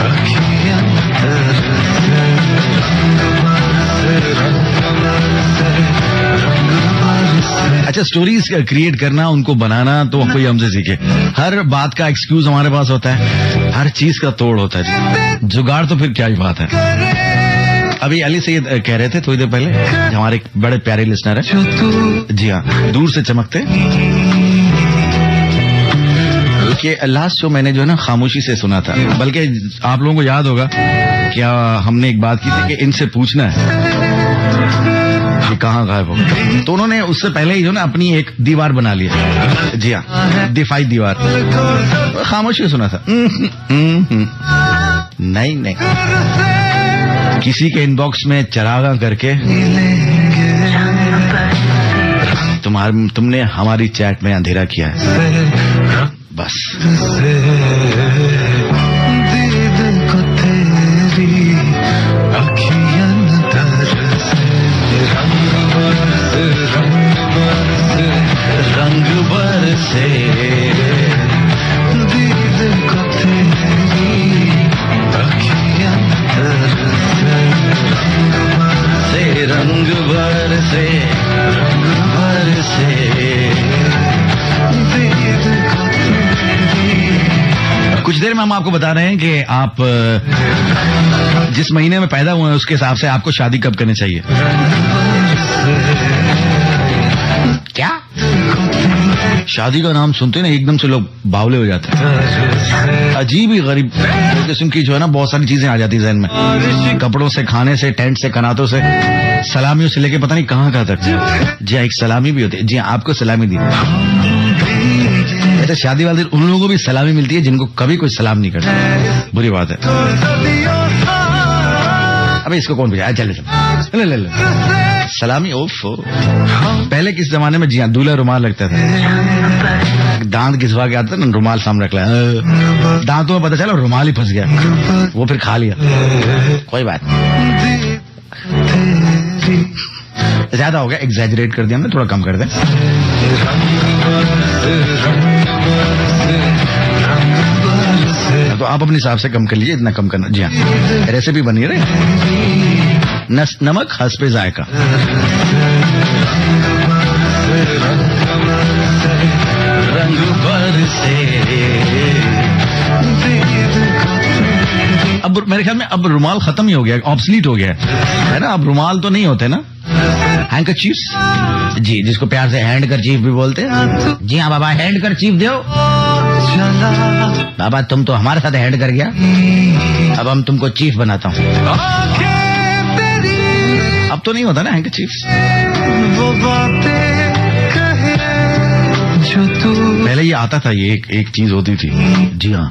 अखियां तरसे, अच्छा, स्टोरीज क्रिएट करना, उनको बनाना तो कोई हमसे सीखे। हर बात का एक्सक्यूज हमारे पास होता है, हर चीज का तोड़ होता है, जुगाड़ तो फिर क्या ही बात है। अभी अली सैयद कह रहे थे थोड़ी देर पहले, हमारे बड़े प्यारे लिसनर है, जी हाँ, दूर से चमकते, कि लास्ट शो मैंने जो है ना खामोशी से सुना था, बल्कि आप लोगों को याद होगा क्या हमने एक बात की थी कि इनसे पूछना है कि कहाँ गायब हो, तो उन्होंने उससे पहले ही जो ना अपनी एक दीवार बना लिया, जी हाँ, दिफाई दीवार, खामोशी सुना था। नहीं, किसी के इनबॉक्स में चरागा करके तुमने हमारी चैट में अंधेरा किया है, बस। रंग बरसे, रंग बरसे, कुछ देर में हम आपको बता रहे हैं कि आप जिस महीने में पैदा हुए हैं उसके हिसाब से आपको शादी कब करनी चाहिए। क्या शादी का नाम सुनते ना एकदम से लोग बावले हो जाते हैं, अजीब ही गरीब किस्म की जो है ना बहुत सारी चीजें आ जाती है जहन में, कपड़ों से, खाने से, टेंट से, कनातों से, सलामियों से लेके पता नहीं कहाँ तक। जी एक सलामी भी होती है, जी आपको सलामी दी। अच्छा, शादी वाले दिन उन लोगों को भी सलामी मिलती है जिनको कभी कोई सलाम नहीं करता, बुरी बात है। अबे इसको कौन भेजा, चले ले सलामी। ओफ, पहले किस जमाने में जी हाँ दूल्हा रुमाल लगता था, दांत घिसवा के आता था ना, रुमाल सामने रख लिया, दांतों में पता चला रुमाल ही फंस गया, वो फिर खा लिया, कोई बात नहीं, ज्यादा हो गया, एग्जैजरेट कर दिया हमने, थोड़ा कम कर दे। तो आप अपने हिसाब से कम कर लीजिए, इतना कम करना। जी हाँ, रेसिपी बनी रहे, नमक हस्बे जायका। रंग बरसे, अब मेरे ख्याल में अब रुमाल खत्म ही हो गया, ऑब्सलीट हो गया है ना, अब रुमाल तो नहीं होते ना, हैंडकरचीफ, जी जिसको प्यार से हैंडकरचीफ भी बोलते हैं। जी हाँ बाबा, हैंडकरचीफ दो बाबा, तुम तो हमारे साथ हैंड कर गया, अब हम तुमको चीफ बनाता हूँ। अब तो नहीं होता ना हैंडकरचीफ, पहले ये आता था, ये एक चीज होती थी, जी हाँ,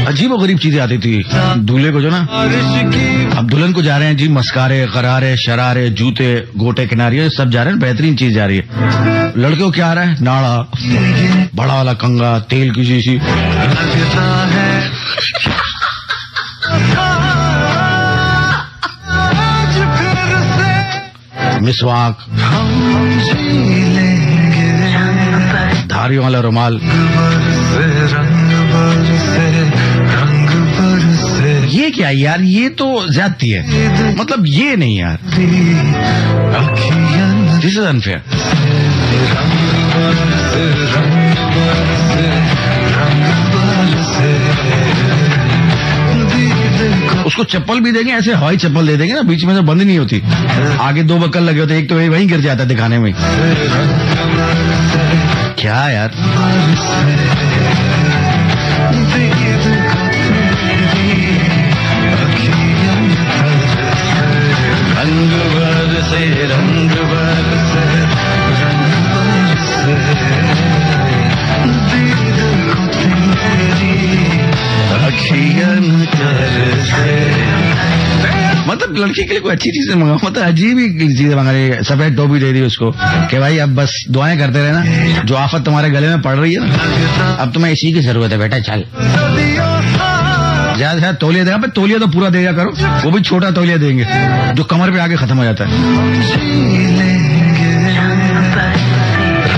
अजीब और गरीब चीजें आती थी दूल्हे को जो ना। अब दुल्हन को जा रहे हैं जी मस्कारे, करारे, शरारे, जूते, गोटे, किनारे सब जा रहे हैं, बेहतरीन चीज जा रही है। लड़के को क्या आ रहा है, नाड़ा, बड़ा वाला कंगा, तेल की शीशी, मिसवाक, धारियों वाला रुमाल। ये क्या यार, ये तो ज्यादती है, मतलब ये नहीं यार, दिस इज अनफेयर। उसको चप्पल भी देंगे, ऐसे हवाई चप्पल दे देंगे ना, बीच में से बंद नहीं होती, आगे दो बक्कल लगे होते, एक तो वहीं गिर जाता है दिखाने में। क्या यार, रंग बरसे, रंग बरसे, मतलब लड़की के लिए कोई अच्छी चीजें मंगाओ, मतलब अजीब ही चीजें मंगा रही, सफेद टोपी दे दी उसको कि भाई अब बस दुआएं करते रहना, जो आफत तुम्हारे गले में पड़ रही है ना, अब तुम्हें इसी की जरूरत है बेटा, चल। ज्यादा से तौलिया देगा, तौलिया तो पूरा देगा करो, वो भी छोटा तौलिया देंगे जो कमर पे आके खत्म हो जाता है।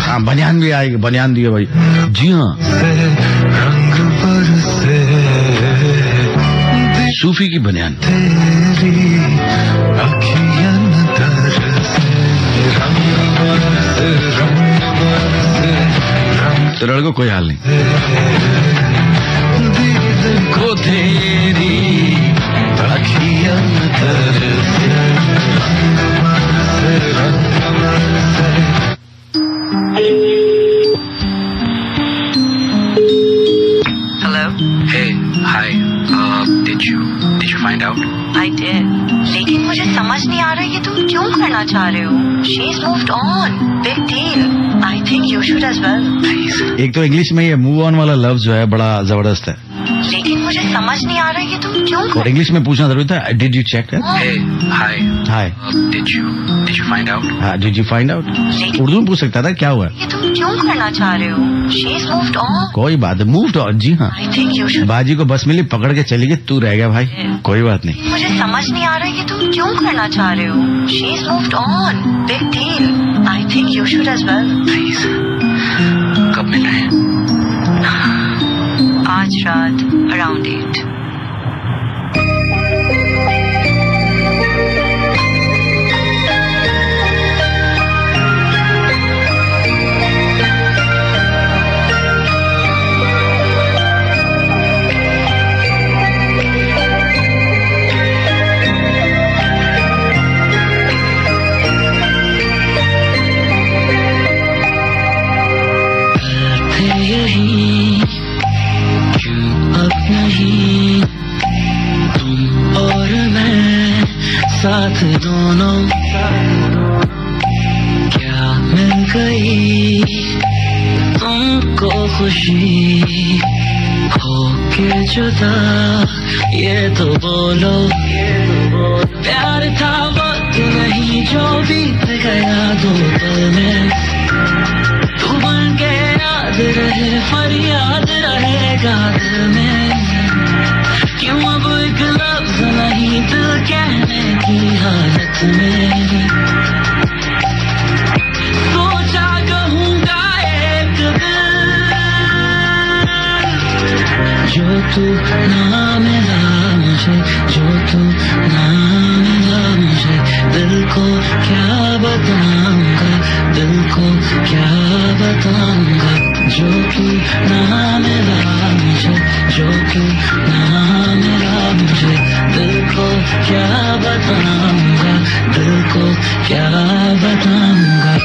हाँ, बनियान भी आएगी, बनियान दिए भाई, जी हाँ। सूफी की बनियान। तो लड़को कोई हाल नहीं। को तेरी अखियां find out? I did. लेकिन मुझे समझ नहीं आ रहा ये तुम क्यों करना चाह रहे हो? She's moved on. Big deal. I think you should as well. Please. एक तो इंग्लिश में ये मूव ऑन वाला लफ्ज जो है बड़ा जबरदस्त है। लेकिन मुझे समझ नहीं आ रहा ये तुम क्यों और इंग्लिश में पूछना जरूरी था। Did you check it? Hey, hi. Hi. Did you find out? Did you find out? Urdu में पूछ सकता था क्या हुआ? ये तुम क्यों करना चाह रहे हो? She's moved on. कोई बात है, moved on। जी हाँ। I think you should. बाजी को बस मिली, पकड़ के चली गई, तू रह गया भाई। कोई बात नहीं। मुझे समझ नहीं आ रहा ये तुम क्यों करना चाह रहे हो? She's moved on. Big deal. I think you should as well. Please. कब मिल रहे हैं? आज रात around 8. साथ दोनों क्या मिल गई तुमको खुशी हो के जुदा, ये तो बोलो प्यार था वक्त नहीं जो बीत गया दो पल में, तू बन के याद रहे फरियाद रहेगा दिल में, क्यों अब एक लफ्ज नहीं दिल कहने की हालत में, सोचा कहूँगा एक दिन जो तू ना मिला मुझे, जो तू ना मिला मुझे, दिल को क्या बताऊंगा, दिल को क्या बताऊंगा, जो तू ना मिला मुझे, जो तू ना मिला मुझे, दिल को क्या बताऊंगा, दिल को क्या बताऊंगा।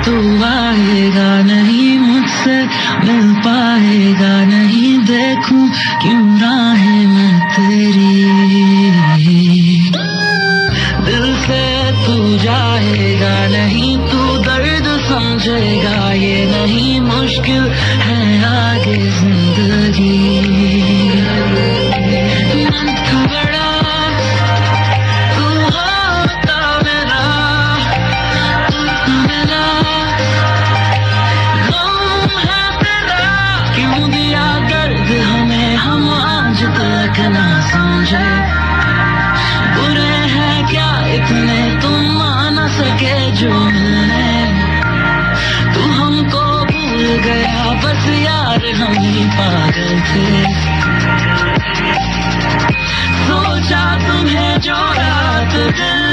तू आएगा नहीं मुझसे, मिल पाएगा नहीं, देखूं क्यों राहें मैं तेरी, दिल से तू जाएगा नहीं, तू दर्द समझेगा ये नहीं, मुश्किल है आगे जिंदगी, मन था बड़ा तू होता मेरा, तू मिला ना समझे, बुरे हैं क्या इतने तुम मान सके जो मिलने, तू हमको भूल गया बस यार हम ही पागल थे, सोचा तुम्हें जो रात दिन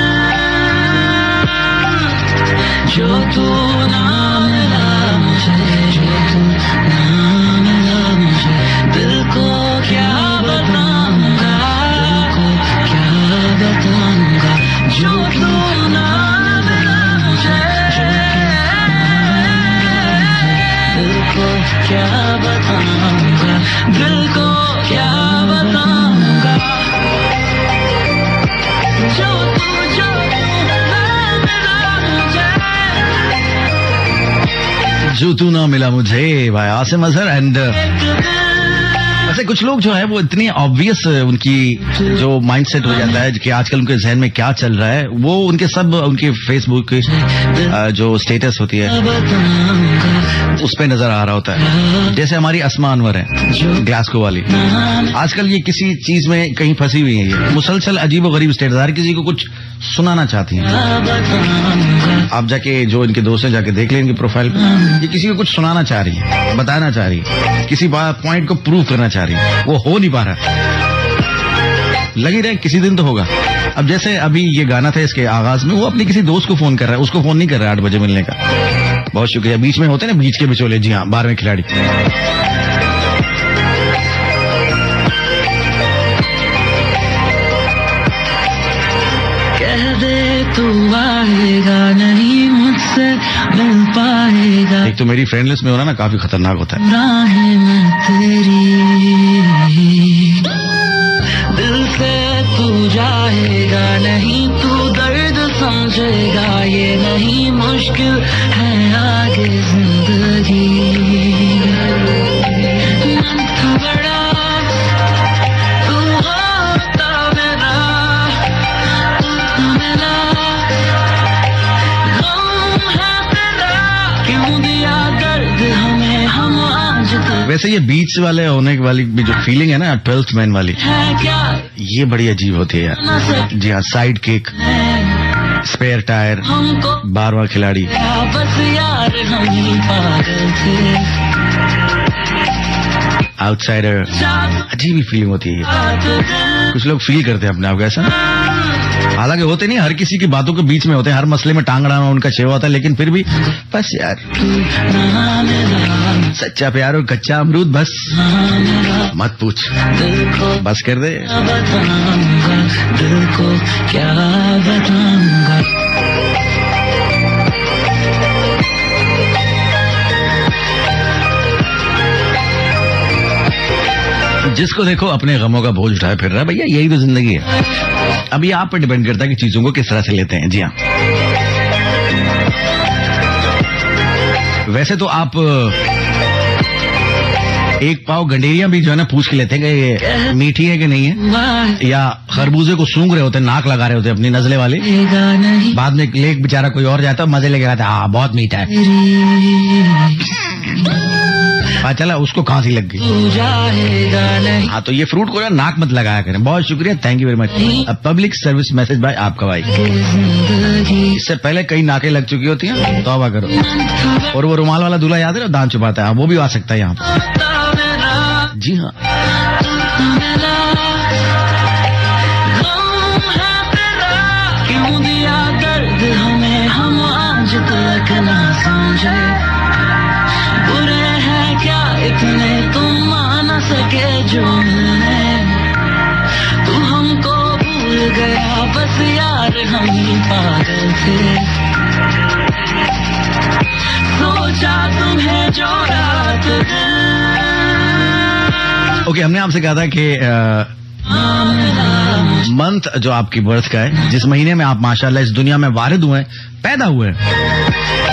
जो तू ना मिला मुझे, जो तू ना मिला मुझे, दिल को क्या बताऊंगा, जो तू ना मिला मुझे, दिल को क्या बताऊंगा, दिल को क्या बताऊंगा, जो तू ना मिला मुझे, जो तू ना मिला मुझे भाई आसिम अजहर एंड ऐसे कुछ लोग जो है वो इतनी ऑब्वियस उनकी जो माइंडसेट हो जाता है कि आजकल उनके जहन में क्या चल रहा है, वो उनके सब उनके फेसबुक की जो स्टेटस होती है उस पे नजर आ रहा होता है। जैसे हमारी अस्मा अनवर है ग्लासगो वाली, आजकल ये किसी चीज में कहीं फंसी हुई है, ये मुसलसल अजीब व गरीब स्टेटस, हर किसी को कुछ सुनाना चाहती हैं। आप जाके जो इनके दोस्त हैं जाके देख लें इनकी प्रोफाइल पे, ये किसी को कुछ सुनाना चाह रही है, बताना चाह रही है, किसी पॉइंट को प्रूव करना चाह रही है, वो हो नहीं पा रहा, लगी रहे किसी दिन तो होगा। अब जैसे अभी ये गाना था इसके आगाज में, वो अपने किसी दोस्त को फोन कर रहा है, उसको फोन नहीं कर रहा है 8 बजे मिलने का। बहुत शुक्रिया। बीच में होते हैं ना बीच के बिचौले, जी हाँ 12वें खिलाड़ी। कह दे तू आएगा नहीं मुझसे मिल पाएगा, एक तो मेरी फ्रेंड लिस्ट में होना ना काफी खतरनाक होता है। राहें मैं तेरी दिल से तू जाएगा नहीं, तू दर्द समझेगा ये नहीं, मुश्किल है आगे जिंदगी। मन था बड़ा तू होता मेरा, तू मिला गम है तेरा, क्यों दिया दर्द हमें हम आज तक वैसे ये बीच वाले होने वाली भी जो फीलिंग है ना 12th मैन वाली, है क्या ये बड़ी अजीब होती है यार। न सके जी हाँ, साइड किक, स्पेयर टायर, हमको 12वां खिलाड़ी। बस यार हम ही पागल थे, आउटसाइडर, अजीब ही फीलिंग होती है ये। कुछ लोग फील करते हैं अपने आप को ऐसा, हालांकि होते नहीं, हर किसी की बातों के बीच में होते हैं, हर मसले में टांग अड़ाना उनका शेवा होता है, लेकिन फिर भी बस यार सच्चा प्यार और कच्चा अमरूद बस मत पूछ, बस कर दे। बताऊंगा दिल को क्या बताऊंगा। जिसको देखो अपने गमों का बोझ उठाए फिर रहा है, भैया यही तो जिंदगी है। अभी आप पर डिपेंड करता है कि चीजों को किस तरह से लेते हैं। जी हाँ, वैसे तो आप एक पाव गंडेरिया भी जो है ना पूछ के लेते हैं कि ये मीठी है कि नहीं है, या खरबूजे को सूंघ रहे होते हैं, नाक लगा रहे होते हैं अपनी नजले वाले, बाद में लेक बेचारा कोई और जाता है मजे लेके आता है, हाँ बहुत मीठा है, चला उसको खांसी लग गई। हाँ तो ये फ्रूट को नाक मत लगाया करें। बहुत शुक्रिया, thank you very much. Public service message bye आपका भाई। इससे पहले कई नाकें लग चुकी होती हैं, तौबा करो। और वो रुमाल वाला दूल्हा याद है, दांत छुपाता है, वो भी आ सकता है यहाँ पर। जी हाँ, क्यों दिया दर्द हमें हम आज तक ना समझे, बुरे हैं क्या इतने तुम आ न सके जो मिलने, तू हमको भूल गया बस यार हम ही पागल थे, सोचा तुम्हें जो रात ओके हमने आपसे कहा था कि मंथ जो आपकी बर्थ का है, जिस महीने में आप माशाल्लाह इस दुनिया में वारिद हुए, पैदा हुए,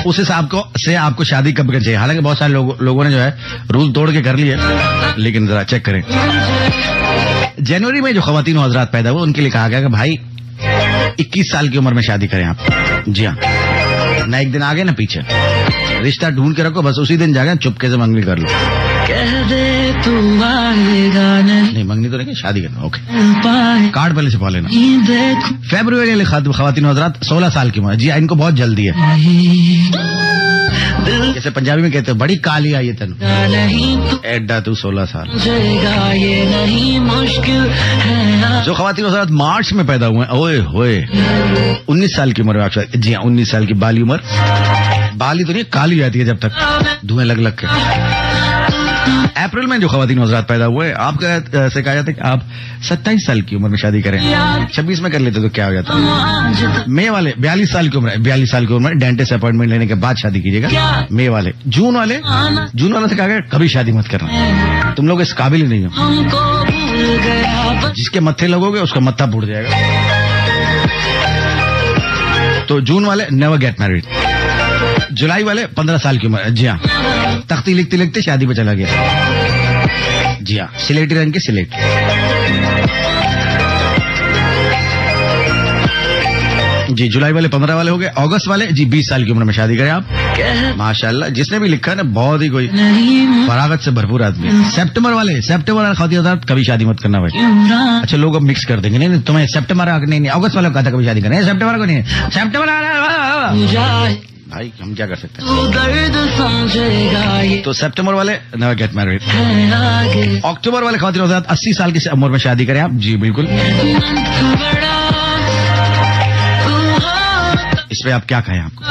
उस हिसाब से आपको शादी कब करनी चाहिए। हालांकि बहुत सारे लोगों ने जो है रूल तोड़ के कर लिए, लेकिन जरा चेक करें। जनवरी में जो खवातीन और हजरात पैदा हुए उनके लिए कहा गया कि भाई 21 साल की उम्र में शादी करें आप। जी हाँ, ना एक दिन आगे ना पीछे, रिश्ता ढूंढ के रखो, बस उसी दिन जाके चुपके से मंगनी कर लो। कह दे तू आएगा नहीं, मंगनी तो नहीं, शादी करना। ओके, कार्ड पहले छपा लेना। फरवरी वाले खवातीन हजरात 16 साल की उम्र। जी इनको बहुत जल्दी है, जैसे पंजाबी में कहते हैं बड़ी काली आई है तेन, एडा तू 16 साल। ये नहीं मुश्किल है। जो खवातीन हजरात मार्च में पैदा हुए, ओए होए 19 साल की उम्र में आप। जी हाँ, 19 साल की बाली उम्र। बाली तो नहीं, काली जाती है जब तक धुएं लग लग के। अप्रैल में जो खवातीन हजरात पैदा हुए, आपका से कहा जाता है कि आप 27 साल की उम्र में शादी करें। 26 में कर लेते तो क्या हो जाता। मई वाले 42 साल की उम्र, 42 साल की उम्र में डेंटिस्ट अपॉइंटमेंट लेने के बाद शादी कीजिएगा। मई वाले, जून वाले से कहा गया कभी शादी मत करना, तुम लोग इस काबिल ही नहीं हो। जिसके मत्थे लगोगे उसका मत्था फूट जाएगा। तो जून वाले नेवर गेट मैरिड। जुलाई वाले 15 साल की उम्र। जी हाँ, तख्ती लिखते लिखते शादी पे चला गया। जी हाँ, सिलेटी रंग के सिलेट। जी जुलाई वाले 15 वाले हो गए। अगस्त वाले जी 20 साल की उम्र में शादी करें आप। माशाल्लाह, जिसने भी लिखा है ना बहुत ही कोई फरागत से भरपूर आदमी है। सितंबर वाले खातिर कभी शादी मत करना भाई। अच्छा लोग अब मिक्स कर देंगे, नहीं तुम्हें सितंबर नहीं अगस्त वाले को कहा था कभी शादी करना, सितंबर को नहीं, सितंबर भाई हम क्या कर सकते हैं। तो सितंबर वाले नेवर गेट मैरिड। अक्टूबर वाले खातिर 80 साल की उम्र में शादी करें आप। जी बिल्कुल। इस पे आप क्या कहें आपको।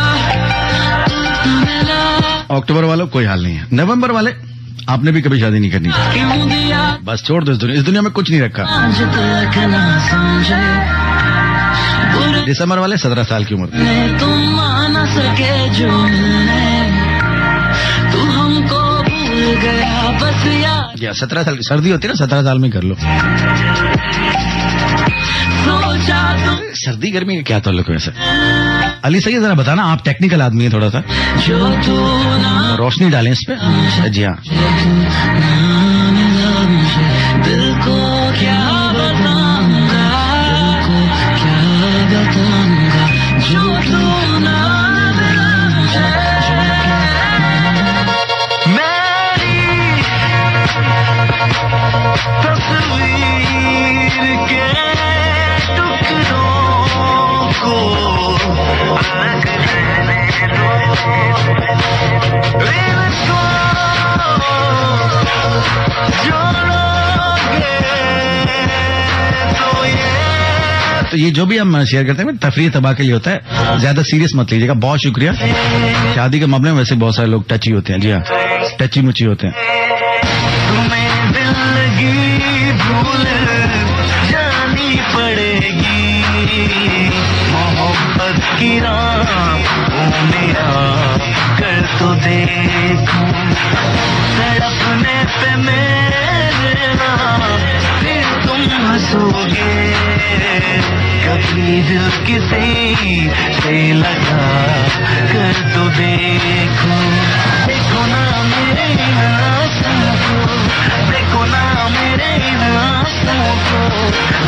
अक्टूबर वालों कोई हाल नहीं है। नवंबर वाले आपने भी कभी शादी नहीं करनी, बस छोड़ दो इस दुनिया में कुछ नहीं रखा। दिसंबर वाले 17 साल की उम्र। या 17 साल की सर्दी होती है ना, 17 साल में कर लो। सर्दी गर्मी का क्या ताल्लुक है वैसे। अली सही जरा बताना, आप टेक्निकल आदमी है थोड़ा सा, रोशनी डालें इस पे। जी हाँ। दिल को क्या बताऊंगा, जो तू ना मेरी तस्वीर के टुकड़ों को अलग रहने दो, इसको जोड़ोगे तो ये जो भी हम शेयर करते हैं तफरीह तबाह के लिए होता है, ज्यादा सीरियस मत लीजिएगा। बहुत शुक्रिया। शादी के मामले में वैसे बहुत सारे लोग टची होते हैं। जी हाँ, टची मुची होते हैं। तुम्हें दिल लगी भूल जानी पड़ेगी, मोहब्बत की राहों में कर तो देखो, तड़पने पे मेरे नाम फिर तुम हंसोगे, कभी दिल किसी से लगा कर तो देखो, देखो ना मेरे आंसू को, देखो ना मेरे आंसू को,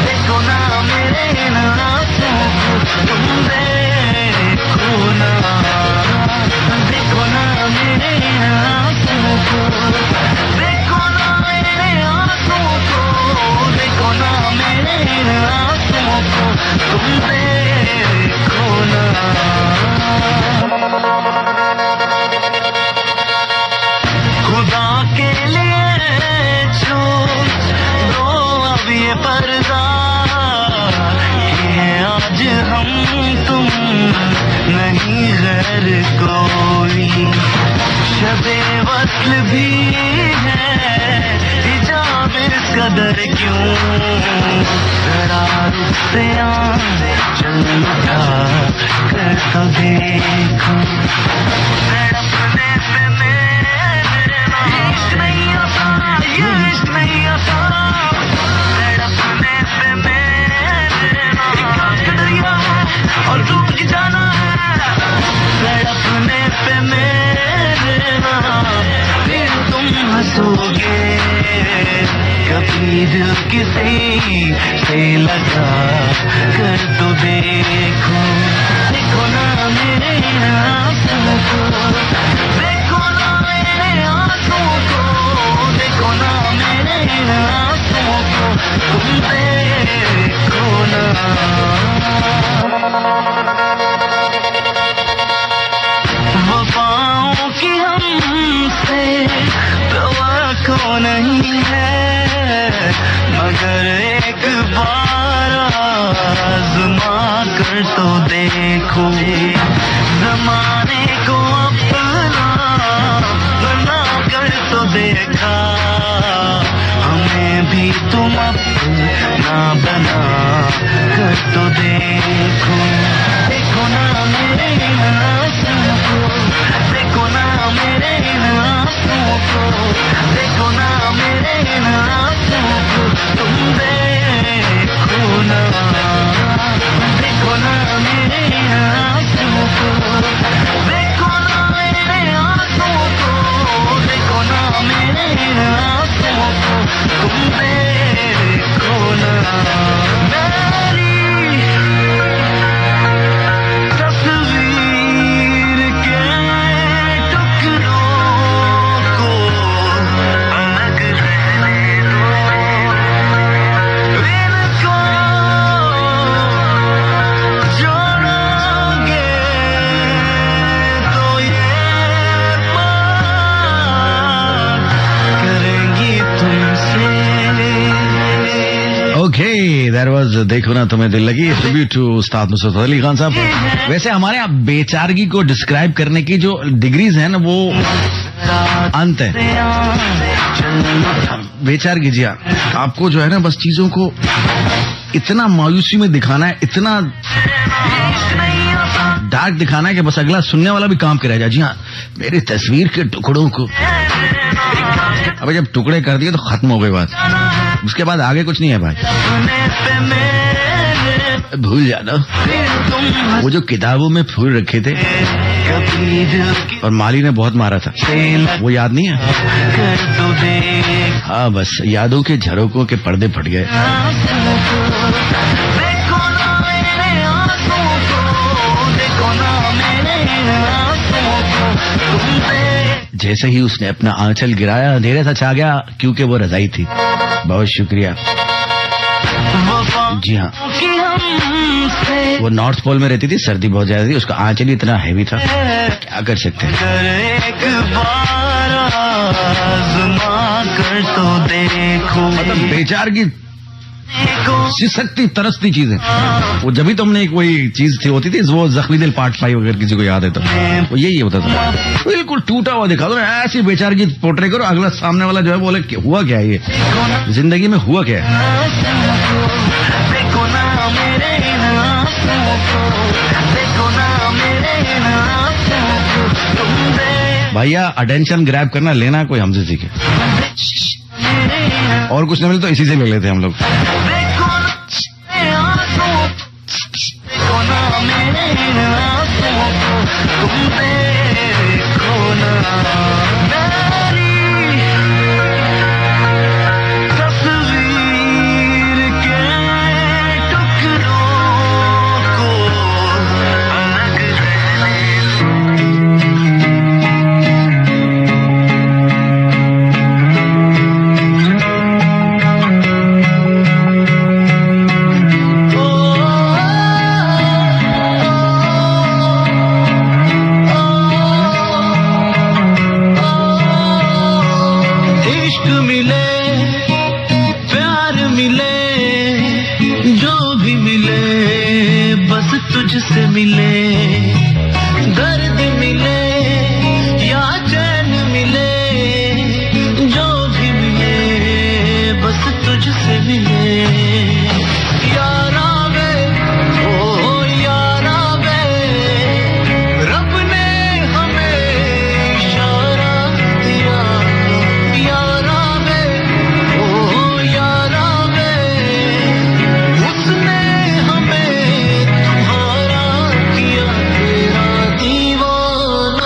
देखो ना मेरे आंसू को, तुम देखो ना, देखो ना मेरे आंसू को, देखो ना मेरे आंसू को, देखो ना मेरे आंसू को, तुम देखो ना। खुदा के लिए छूट दो अब ये पर्दा, ये आज हम तुम नहीं गैर कोई, शबे वस्ल भी है हिजाब इस कदर क्यों, जरा रुख से चल उठा कर तो देखो, तड़पने पे मेरे इश्क नहीं आता, ये इश्क नहीं आता, तड़पने पे मेरे एक आग का दरिया है और डूब के जाना है, तड़पने पे मेरे फिर तुम हंसोगे, कभी दिल किसी से लगा कर तो देखो, देखो ना मेरे आंसू को, देखो ना मेरे आंसू को, देखो ना मेरे आंसू को, तुम देखो ना। वफाओं की हमसे तवक्को नहीं है, मगर एक बार आज़मा कर तो देखो, ज़माने को अपना बना कर तो देखा, हमें भी तुम अपना बना कर तो देखो, देखो ना मेरे आंसू को, देखो ना मेरे आंसू को, देखो ना मेरे आंसू को, तुम देखो ना, देखो ना मेरे आंसू को, देखो ना मेरे आंसू को, देखो ना मेरे आंसू को, ओके, दैट वाज देखो ना तुम्हें दिल लगी, ट्रिब्यूट टू उस्ताद नुसरत अली खान साहब। वैसे हमारे यहाँ बेचारगी को डिस्क्राइब करने की जो डिग्रीज है ना, वो अंत है। बेचारगी जी हाँ, आपको जो है ना बस चीजों को इतना मायूसी में दिखाना है, इतना डार्क दिखाना है कि बस अगला सुनने वाला भी काम करे। जी हाँ, मेरी तस्वीर के टुकड़ों को, अबे जब टुकड़े कर दिए तो खत्म हो गई बात, उसके बाद आगे कुछ नहीं है भाई। भूल जाना वो जो किताबों में फूल रखे थे और माली ने बहुत मारा था, वो याद नहीं है? हाँ, बस यादों के झरोकों के पर्दे फट गए। जैसे ही उसने अपना आंचल गिराया, अंधेरे सा छा गया, क्योंकि वो रजाई थी। बहुत शुक्रिया। जी हाँ, वो नॉर्थ पोल में रहती थी, सर्दी बहुत ज्यादा थी, उसका आंचल ही इतना हैवी था, क्या कर सकते हैं। मतलब बेचारगी सिसकती तरसती चीज है वो। जब भी तुमने एक वही चीज थी होती थी, वो जख्मी दिल पार्ट 5 अगर किसी को याद है तो वो यही होता था, बिल्कुल टूटा हुआ दिखा दो, ऐसी बेचारगी पोर्ट्रे करो, अगला सामने वाला जो है बोले हुआ क्या है, ये जिंदगी में हुआ क्या है। भैया अटेंशन ग्रैब करना लेना कोई हमसे सीखे, और कुछ नहीं मिले तो इसी से ले लेते हम लोग। तुझसे मिले, दर्द मिले या चैन मिले, जो भी मिले बस तुझसे मिले। यारा वे ओ यारा वे, रब ने हमें इशारा दिया। यारा वे ओ यारा वे, उसने हमें तुम्हारा किया तेरा दीवाना।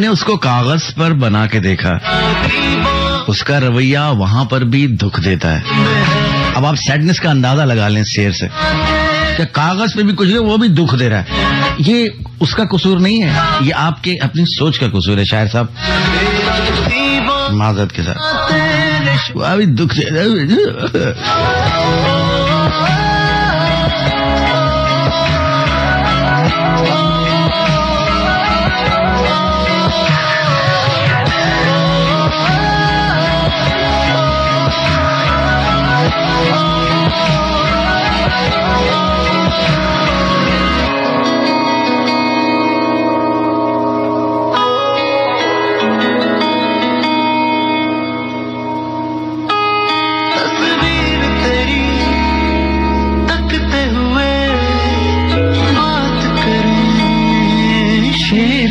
मैंने उसको कागज पर बना के देखा, उसका रवैया वहां पर भी दुख देता है। अब आप सैडनेस का अंदाजा लगा लें शेर से, कि कागज पे भी कुछ नहीं, वो भी दुख दे रहा है। ये उसका कसूर नहीं है, ये आपके अपनी सोच का कसूर है शायर साहब, माजरत के साथ। वो भी दुख दे रहा है।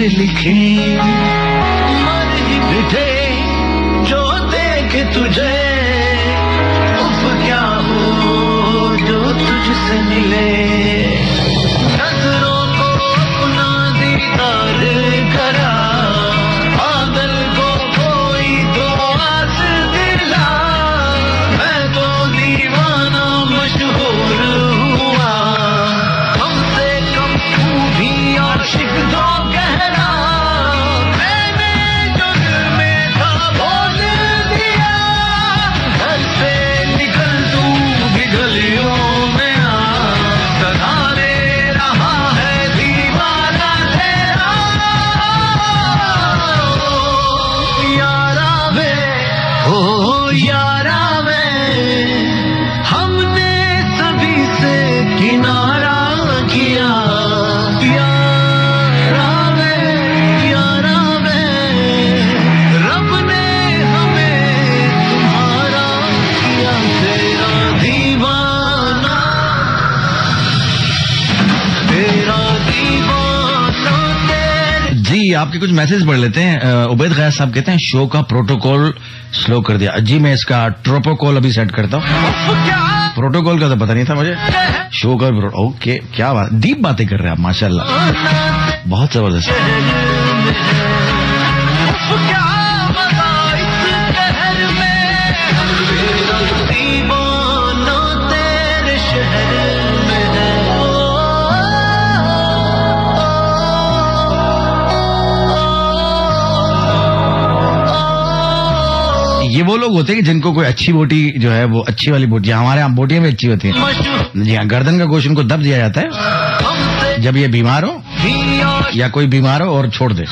लिखे मन ही बिठे जो देखे तुझे, उफ क्या हो जो तुझसे मिले। नजरों को अपना दीदार करा, पागल को कोई तो आस दिला। मैं तो दीवाना मशहूर हुआ, हमसे कम तू भी आशिक दो कहना। आपके कुछ मैसेज पढ़ लेते हैं। उबैद गयास साहब कहते हैं शो का प्रोटोकॉल स्लो कर दिया। जी मैं इसका ट्रोपोकॉल अभी सेट करता हूँ। प्रोटोकॉल का तो पता नहीं था मुझे, शो का ओके। क्या बात, डीप बातें कर रहे हैं आप माशाल्लाह, बहुत जबरदस्त। ये वो लोग होते हैं कि जिनको कोई अच्छी बोटी जो है, वो अच्छी वाली बोटी, हमारे यहाँ बोटियां भी अच्छी होती हैं। जी हाँ, गर्दन का गोश्त उनको दब दिया जाता है जब ये बीमार हो या कोई बीमार हो और छोड़ दे,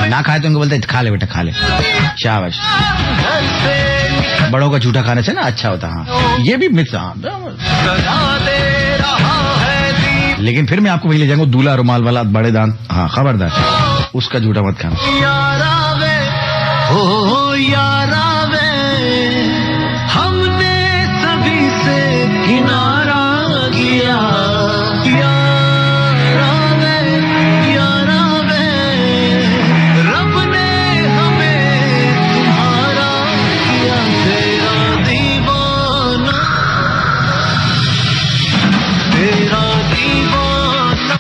ना खाए तो उनको बोलते खा ले बेटा खा ले, शाबाश। बड़ों का झूठा खाने से ना अच्छा होता। हाँ ये भी मिथ। लेकिन फिर मैं आपको वही ले जाऊंगा, दूल्हा रुमाल वाला बड़े दांत, हाँ खबरदार, उसका झूठा मत खाना। ओ यारा वे हमने सभी से किनारा किया। यारा वे रब ने हमें तुम्हारा किया। तेरा दीवाना, तेरा दीवाना।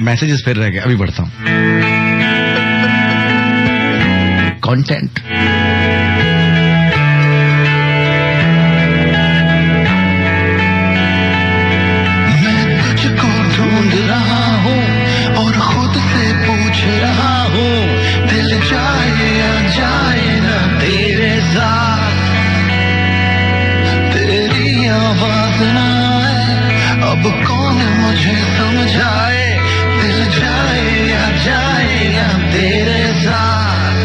मैसेजेस फिर रह गए, अभी बढ़ता हूं। कंटेंट मैं तुझको ढूंढ रहा हूँ और खुद से पूछ रहा हूँ, दिल जाए या जाए ना तेरे साथ। तेरी आवाज ना आए, अब कौन मुझे समझाए। दिल जाए या तेरे साथ।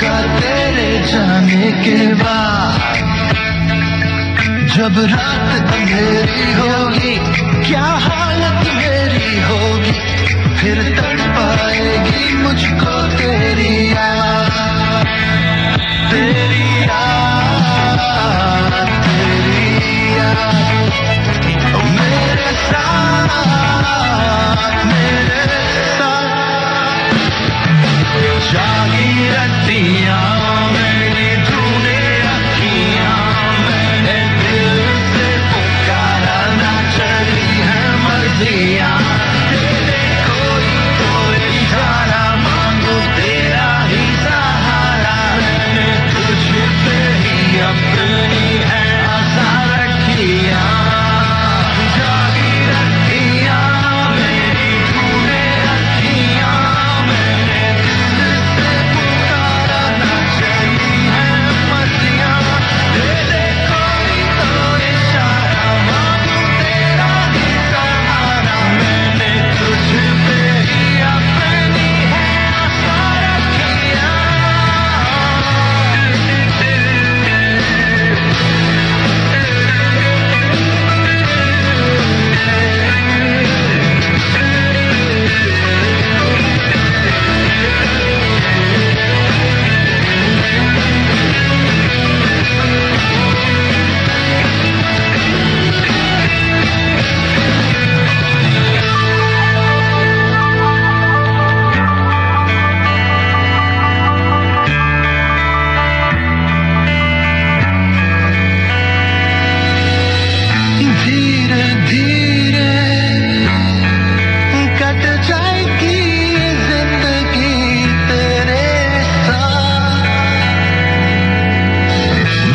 का तेरे जाने के बाद जब रात अंधेरी होगी क्या हालत मेरी होगी फिर तड़पाएगी मुझको तेरी याद तेरी याद तेरी याद मेरे साथ जागी रतियां मैंने ढूंढे अखियां मैंने दिल से पुकारा ना चली है मर्जियां तेरे कोई तो इशारा मांगू तेरा ही सहारा मैंने तुझ पे ही अपनी है आशा रखिया जागी रतियां मेरी ढूंढे अखियां मैंने दिल से पुकारा ना चली है मर्जियां तेरे कोई तो इशारा मांगू तेरा ही सहारा मैंने तुझ पे ही अपनी है आशा रखिया धीरे धीरे कट जाएगी जिंदगी तेरे साथ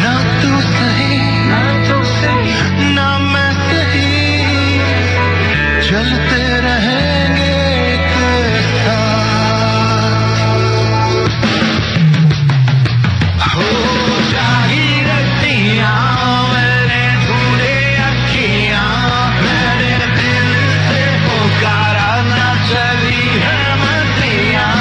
ना तू सही ना मैं सही चलते रहेंगे एक साथ हो जागी रतियां मैंने ढूंढे अखियां मैंने दिल से पुकारा ना चली है मर्जियां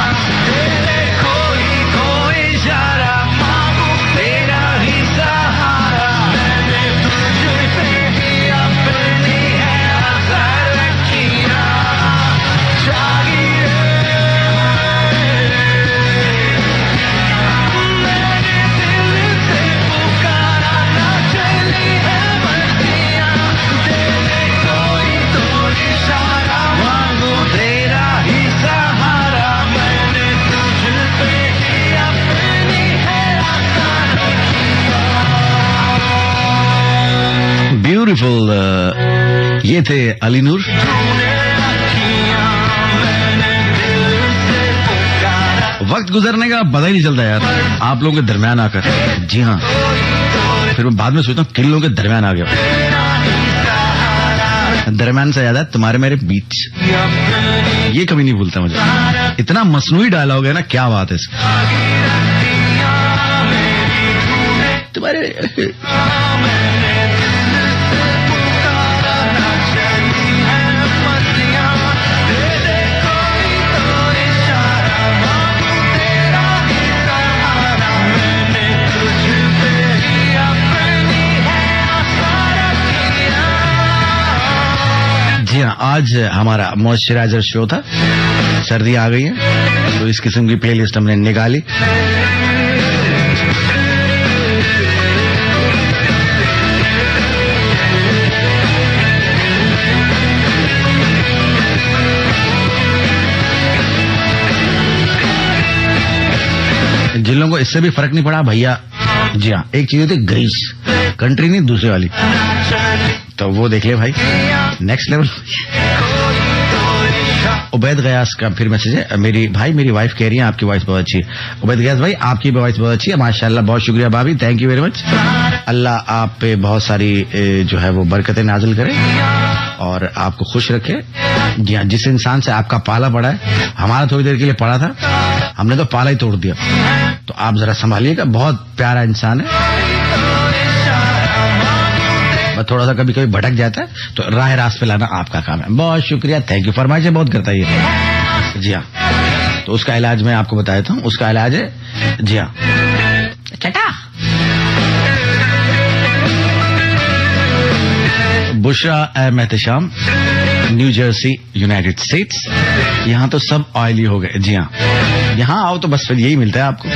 तेरे कोई तो इशारा मांगू तेरा ही सहारा मैंने तुझ पे ही अपनी है आशा रखिया जागी मैंने दिल से पुकारा ना चली है मर्जियां तेरे कोई तो इशारा मांगू तेरा ही सहारा मैंने तुझ पे ही अपनी है आशा ब्यूटीफुल। ये थे अली नूर। वक्त गुजरने का पता ही नहीं चलता यार आप लोगों के दरमियान आकर। जी हाँ, फिर मैं बाद में सोचता हूँ किन लोगों के दरमियान आ गया। दरमियान से याद है तुम्हारे मेरे बीच, ये कभी नहीं भूलता मुझे। इतना मसनूई डायलॉग है ना, क्या बात है इसका। तुम्हारे जी हाँ, आज हमारा मॉइस्चराइजर शो था। सर्दी आ गई है तो इस किस्म की प्लेलिस्ट हमने निकाली। जिन लोगों को इससे भी फर्क नहीं पड़ा भैया, जी हाँ, एक चीज होती है ग्रीस, कंट्री नहीं दूसरी वाली, तो वो देख ले भाई, नेक्स्ट लेवल। उबैद गयास का फिर मैसेज है, मेरी वाइफ कह रही है आपकी वॉइस बहुत अच्छी है। उबैद गयास भाई आपकी वॉइस बहुत अच्छी है माशाल्लाह, बहुत शुक्रिया भाभी, थैंक यू वेरी मच। अल्लाह आप पे बहुत सारी जो है वो बरकतें नाजिल करे और आपको खुश रखे। जी हाँ, जिस इंसान से आपका पाला पड़ा है, हमारा थोड़ी देर के लिए पड़ा था, हमने तो पाला ही तोड़ दिया, तो आप जरा संभालिएगा, बहुत प्यारा इंसान है। थोड़ा सा कभी कभी भटक जाता है तो राह रास्त पे लाना आपका काम है। बहुत शुक्रिया, थैंक यू। फरमाइशें बहुत करता है ये। जी हाँ। तो उसका इलाज मैं आपको बता देता हूँ। उसका इलाज है, जी हाँ, चटा Bushra Ehtesham, new Jersey, United states. यहाँ तो सब ऑयली हो गए। जी हाँ, यहाँ आओ तो बस फिर यही मिलता है आपको।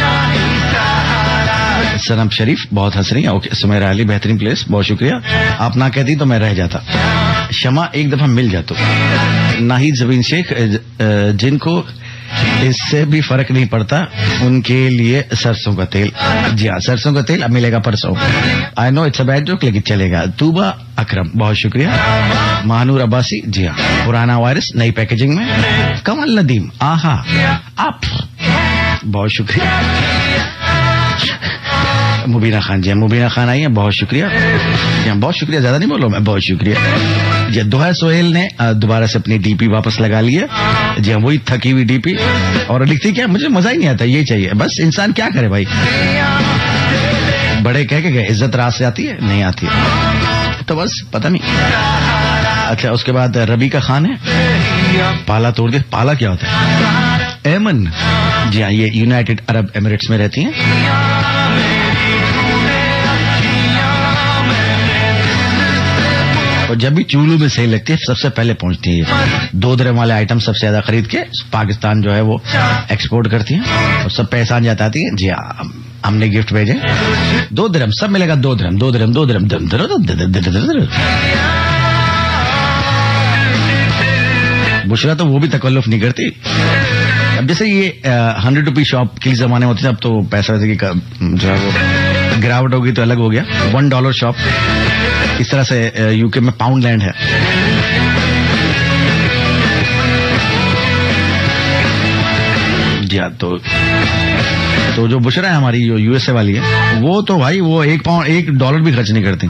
सनम शरीफ बहुत हंस रही है। ओके, सुमेरा अली बेहतरीन प्लेस, बहुत शुक्रिया। आप ना कहती तो मैं रह जाता। शमा एक दफा मिल जातो। नाहिद जबीन शेख, जिनको इससे भी फर्क नहीं पड़ता उनके लिए सरसों का तेल। जी हाँ, सरसों का तेल अब मिलेगा परसों। I know it's a bad joke लेकिन चलेगा। तूबा अकरम बहुत शुक्रिया। महानूर अब्बासी, जी हाँ, पुराना वायरस नई पैकेजिंग में। कमल नदीम, आहा आप, बहुत शुक्रिया। मुबीना खान, जी मुबीना खान आई है, बहुत शुक्रिया। बहुत शुक्रिया, ज्यादा नहीं बोलो मैं, बहुत शुक्रिया। जी दोहा सोहेल ने दोबारा से अपनी डीपी वापस लगा ली है। जी वही थकी हुई डीपी, और लिखती क्या, मुझे मजा ही नहीं आता, ये चाहिए बस। इंसान क्या करे भाई, बड़े कह के गए इज्जत रात से आती है, नहीं आती है तो बस पता नहीं। अच्छा, उसके बाद रबीका खान है, पाला तोड़ दे। पाला क्या होता है? एमन, जी हाँ, ये यूनाइटेड अरब एमिरेट्स में रहती हैं। और जब भी चूलू में सेल लगती है सबसे पहले पहुंचती है। 2 दिरहम वाले आइटम सबसे ज्यादा खरीद के पाकिस्तान जो है वो एक्सपोर्ट करती है, और सब पैसा जाती है। जी हाँ, हमने गिफ्ट भेजे 2 दिरहम, सब मिलेगा 2 दिरहम, 2 दिरहम, 2 दिरहम। बुशरा तो वो भी तकल्लुफ नहीं करती। अब जैसे ये 100 रुपी शॉप के जमाने होते थे, अब तो पैसा वैसे की जो है वो गिरावट होगी तो अलग हो गया। $1 शॉप, इस तरह से यूके में पाउंडलैंड है। जी हाँ, तो जो बुशरा है हमारी, जो यूएसए वाली है, वो तो भाई वो $1 भी खर्च नहीं करती।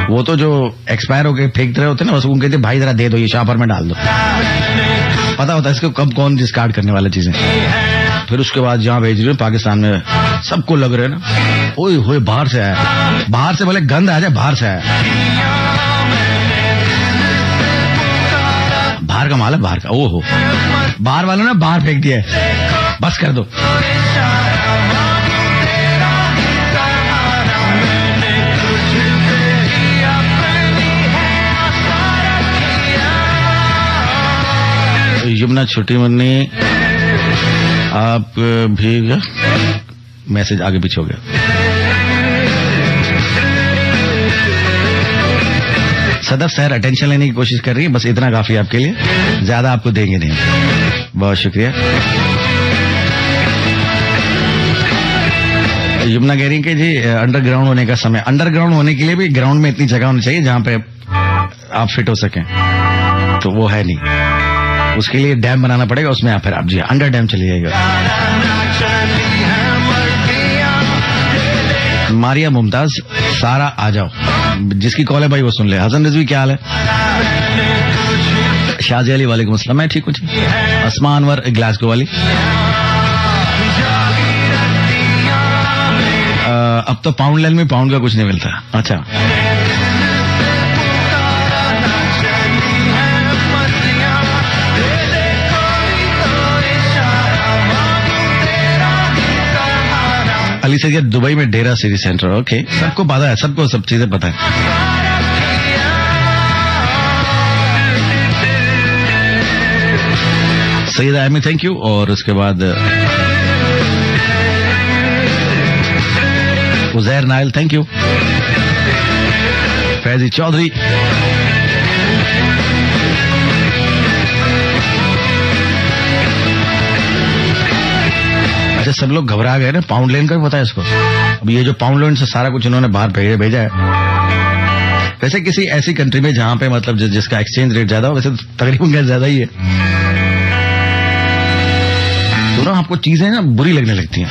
वो तो जो एक्सपायर होके फेंकते रहे होते ना, उसको कहते भाई जरा दे दो, ये शॉपर में डाल दो। पता होता है इसको कब कौन डिस्कार्ड करने वाली चीजें। फिर उसके बाद जहाँ भेज रहे पाकिस्तान में सबको लग रहे ना, ओए होए बाहर से आया, बाहर से भले गंद आ जाए, बाहर से आया, बाहर का माल है, बाहर का। ओहो, बाहर वालों ने बाहर फेंक दिया है, बस कर दो। यमुना छोटी मन्नी, आप भी मैसेज आगे पीछे हो गया। सदफ सर अटेंशन लेने की कोशिश कर रही है, बस इतना काफी आपके लिए, ज्यादा आपको देंगे नहीं। बहुत शुक्रिया। यमुना कह रही कि जी अंडरग्राउंड होने का समय, अंडरग्राउंड होने के लिए भी ग्राउंड में इतनी जगह होनी चाहिए जहां पे आप फिट हो सकें, तो वो है नहीं। उसके लिए डैम बनाना पड़ेगा, उसमें आप फिर आप जी अंडर डैम चली जाएगा। मारिया मुमताज, सारा आ जाओ, जिसकी कॉल है भाई वो सुन ले। हसन रिजवी क्या हाल है? शाजी अली वालेकुम अस्सलाम, मैं ठीक हूँ जी। अस्मा अनवर ग्लासगो वाली, अब तो पाउंडलैंड में पाउंड का कुछ नहीं मिलता। अच्छा, अली सैयद दुबई में डेरा सिटी सेंटर। ओके, सबको पता है, सबको सब चीजें पता है। Syed Aimi thank you. और उसके बाद उजैर नाइल थैंक यू। फैजी चौधरी, अच्छा सब लोग घबरा गए ना, पाउंडलैंड का भी पता है इसको। अब ये जो पाउंडलैंड से सारा कुछ इन्होंने बाहर भेजा है। वैसे किसी ऐसी कंट्री में जहां पे मतलब जिसका एक्सचेंज रेट ज्यादा हो, वैसे तो तकरीबन ज्यादा ही है, तो ना आपको चीजें ना बुरी लगने लगती हैं।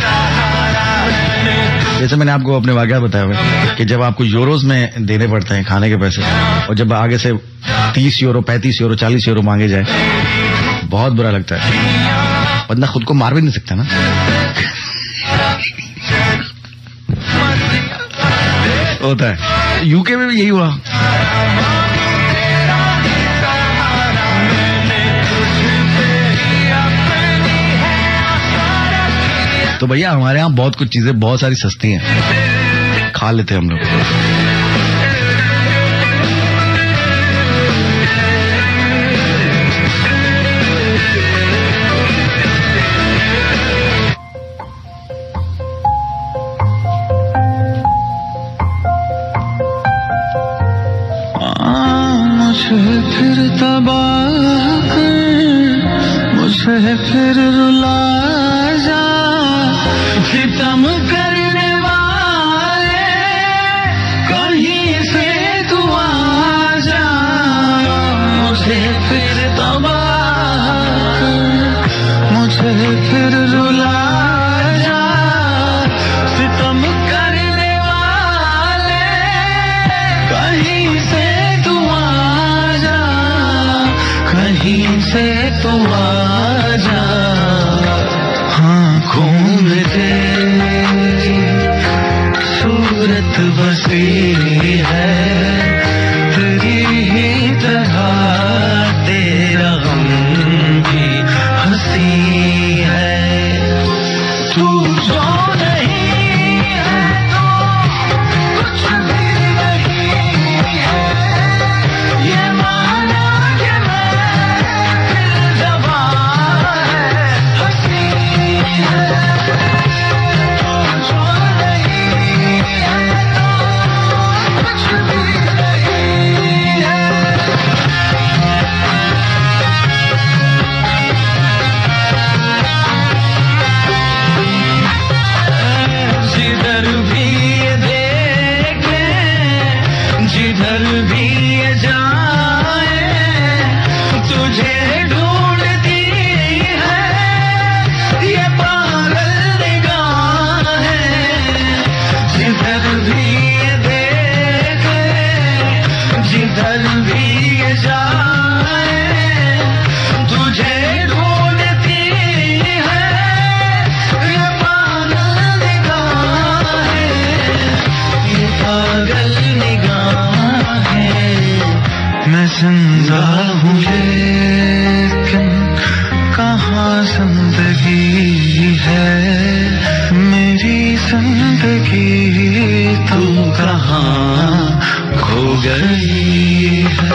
जैसे मैंने आपको अपने वाकया बताया हुआ कि जब आपको यूरोज में देने पड़ते हैं खाने के पैसे, और जब आगे से 30 यूरो 35 यूरो 40 यूरो मांगे जाए, बहुत बुरा लगता है। बंदा खुद को मार भी नहीं सकता ना। होता है, यूके में भी यही हुआ। तो भैया हमारे यहाँ बहुत कुछ चीजें बहुत सारी सस्ती हैं, खा लेते हैं हम लोग। मुझे फिर तबाह कर, मुझे फिर रुला जा, सितम करने वाले कहीं से तू आ जा। मुझे फिर तबाह कर, मुझे फिर रुला जा, सितम करने वाले कहीं से कहीं से तू आ जा। हाँ खून तेरी सूरत बसी है, तेरी ही तरह तेरा गम भी हंसी है। तू जो नहीं है तो कुछ भी नहीं है, ये माना जिधर भी जाए तुझे ढूंढती है, ये पागल निगाह है। जिधर भी देखे, जिधर भी जाए तुझे ढूंढती है, ये पागल निगाह है, ये पागल मैं जिंदा हूँ लेकिन कहाँ जिंदगी है मेरी जिंदगी, तू कहाँ खो गई है।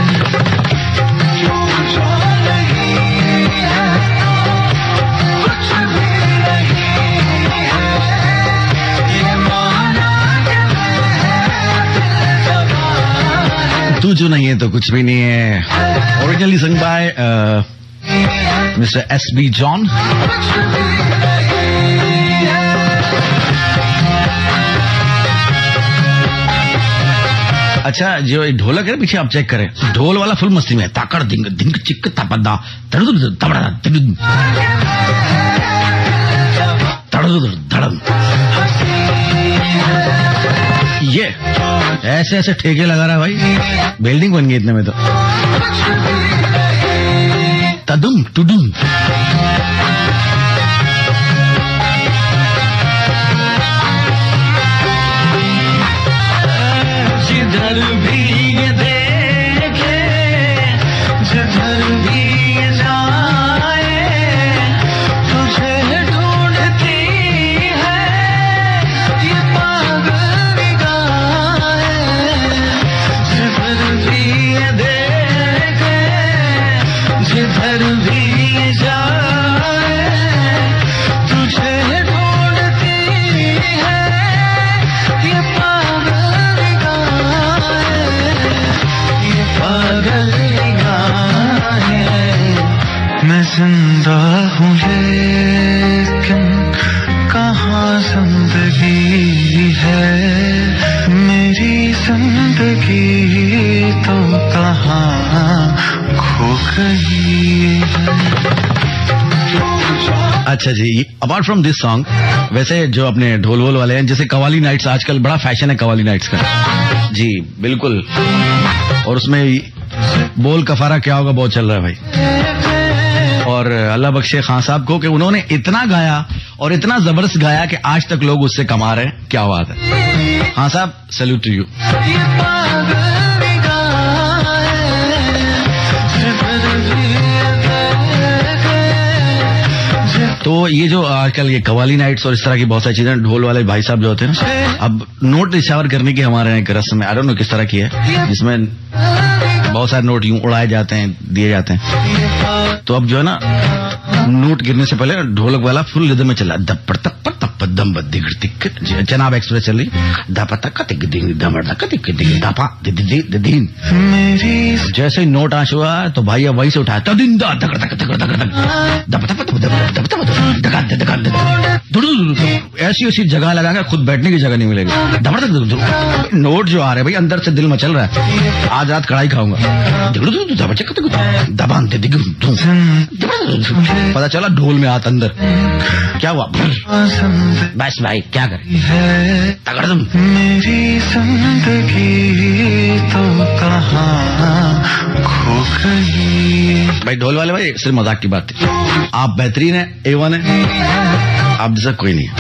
तू जो नहीं है तो कुछ भी नहीं है, originally sung by mister S.B. John. अच्छा जो ढोलक है पीछे आप चेक करें, ढोल वाला फुल मस्ती में, ताकड़ दिंग दिंग चिक तपदा धड़म। ये ऐसे ऐसे ठेके लगा रहा है भाई, बिल्डिंग बन गई इतने में तो। तदुम टुडुम जिधर भी देखे, जिधर भी जाए तुझे ढूंढती है, ये पागल निगाह है। जिधर भी देखे, जिधर भी जाए तुझे ढूंढती है, ये पागल निगाह है, ये पागल निगाह है। मैं जिंदा हूँ लेकिन कहाँ जिंदगी है मेरी जिंदगी, तो कहाँ खो गई है। अच्छा जी, अपार्ट फ्रॉम दिस सॉन्ग, वैसे जो अपने ढोल वोल वाले हैं, जैसे कवाली नाइट्स, आजकल बड़ा फैशन है कवाली नाइट्स का जी, बिल्कुल। और उसमें बोल कफारा क्या होगा बहुत चल रहा है भाई। और अल्लाह बख्शे खान साहब को कि उन्होंने इतना गाया और इतना जबरदस्त गाया कि आज तक लोग उससे कमा रहे हैं। क्या बात है खान साहब, सैल्यूट टू यू। तो ये जो आजकल ये कवाली नाइट्स और इस तरह की बहुत सारी चीजें, ढोल वाले भाई साहब जो होते हैं ना, अब नोट निछावर करने की हमारे यहाँ एक रस्म है, आई डोंट नो किस तरह की है, जिसमें बहुत सारे नोट यूं उड़ाए जाते हैं, दिए जाते हैं। तो अब जो है ना, नोट गिरने से पहले ढोलक वाला फुल रिदम में चला, दप्पड़ तप्पड़ तप्पड़ दम बद्दिग टिक, चनाब एक्सप्रेस चल रही, धपा तक टिक दिंग धमड़ तक टिक दिंग धपा दिन। जैसे ही नोट आंच हुआ तो भाई अब वहीं से उठाया, तदिन दा तक तक तक तक ऐसी ऐसी जगह लगा के खुद बैठने की जगह नहीं मिलेगी। नोट जो आ रहे भाई अंदर से दिल में चल रहा है, आज रात कढ़ाई खाऊंगा, दबान दे पता चला ढोल में हाथ अंदर, क्या हुआ? बस भाई क्या करें, तगड़ तुम। मेरी जिंदगी तो कहाँ खो गई। भाई ढोल वाले भाई सिर्फ मजाक की बात थी, आप बेहतरीन है, A1 है, आप जैसा कोई नहीं है।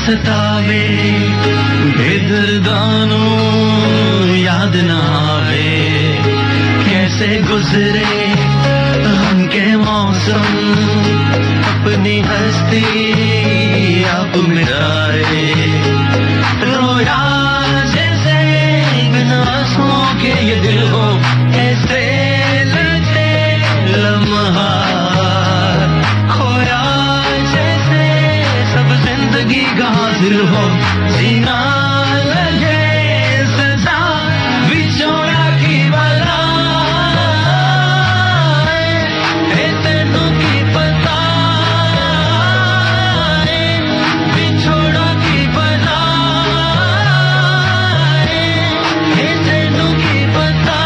सतावे बेदर्दानो याद न आवे, कैसे गुजरे हमके मौसम, अपनी हस्ती आप मिटाए, रोया जैसे बिना आंसुओं के ये दिल हो, ऐसे लगते लम्हा खोया जैसे सब जिंदगी का हासिल हो, जीना लगे सजा बिछोड़ा की बला, तेनू की पता बिछोड़ा की बला, तेनू की पता।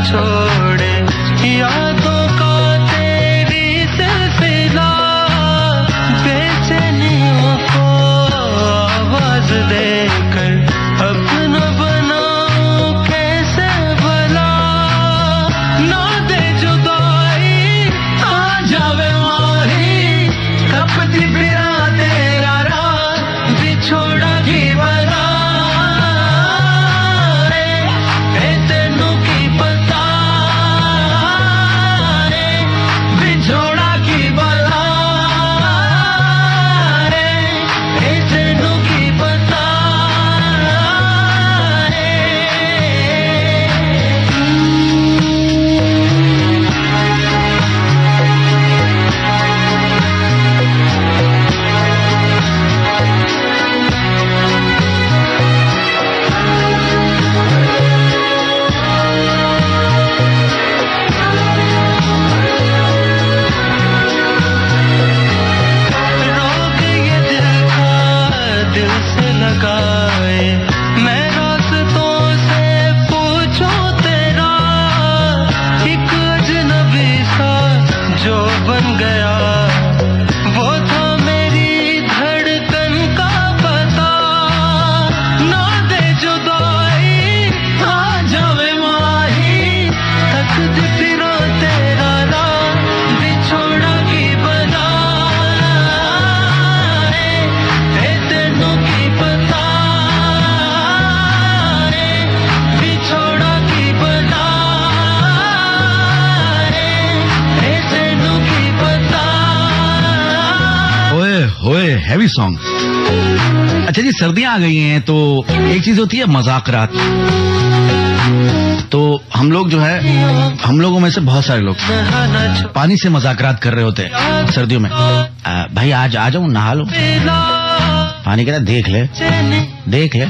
छोड़े यादों का तेरी सिलसिला, बेचैनियों को आवाज देकर अपना बनाओ कैसे भला, ना दे जुदाई आ जावे माही, तपती फिरा तेरा रात बिछोड़ा की बला, तेनू की पता बिछोड़ा की बला, तेनू की पता। रोक ये दिल का दिल से लगाए, मैं रास्तों से पूछूं तेरा, एक अजनबी सा जो बन गया, वो था मेरी धड़कन का पता, ना दे जुदाई आ जावे माही, तकदी फिरो तेरा राह बिछोड़ा की बला, तेनू की पता बिछोड़ा की बला, तेनू की पता। ओए होए हैवी सॉन्ग। अच्छा जी, सर्दियां आ गई हैं तो एक चीज होती है मजाक रात, तो हम लोग जो है, हम लोगों में से बहुत सारे लोग पानी से मजाकरात कर रहे होते हैं सर्दियों में। भाई आज आ जाओ, नहा लो। पानी कहता देख ले देख ले।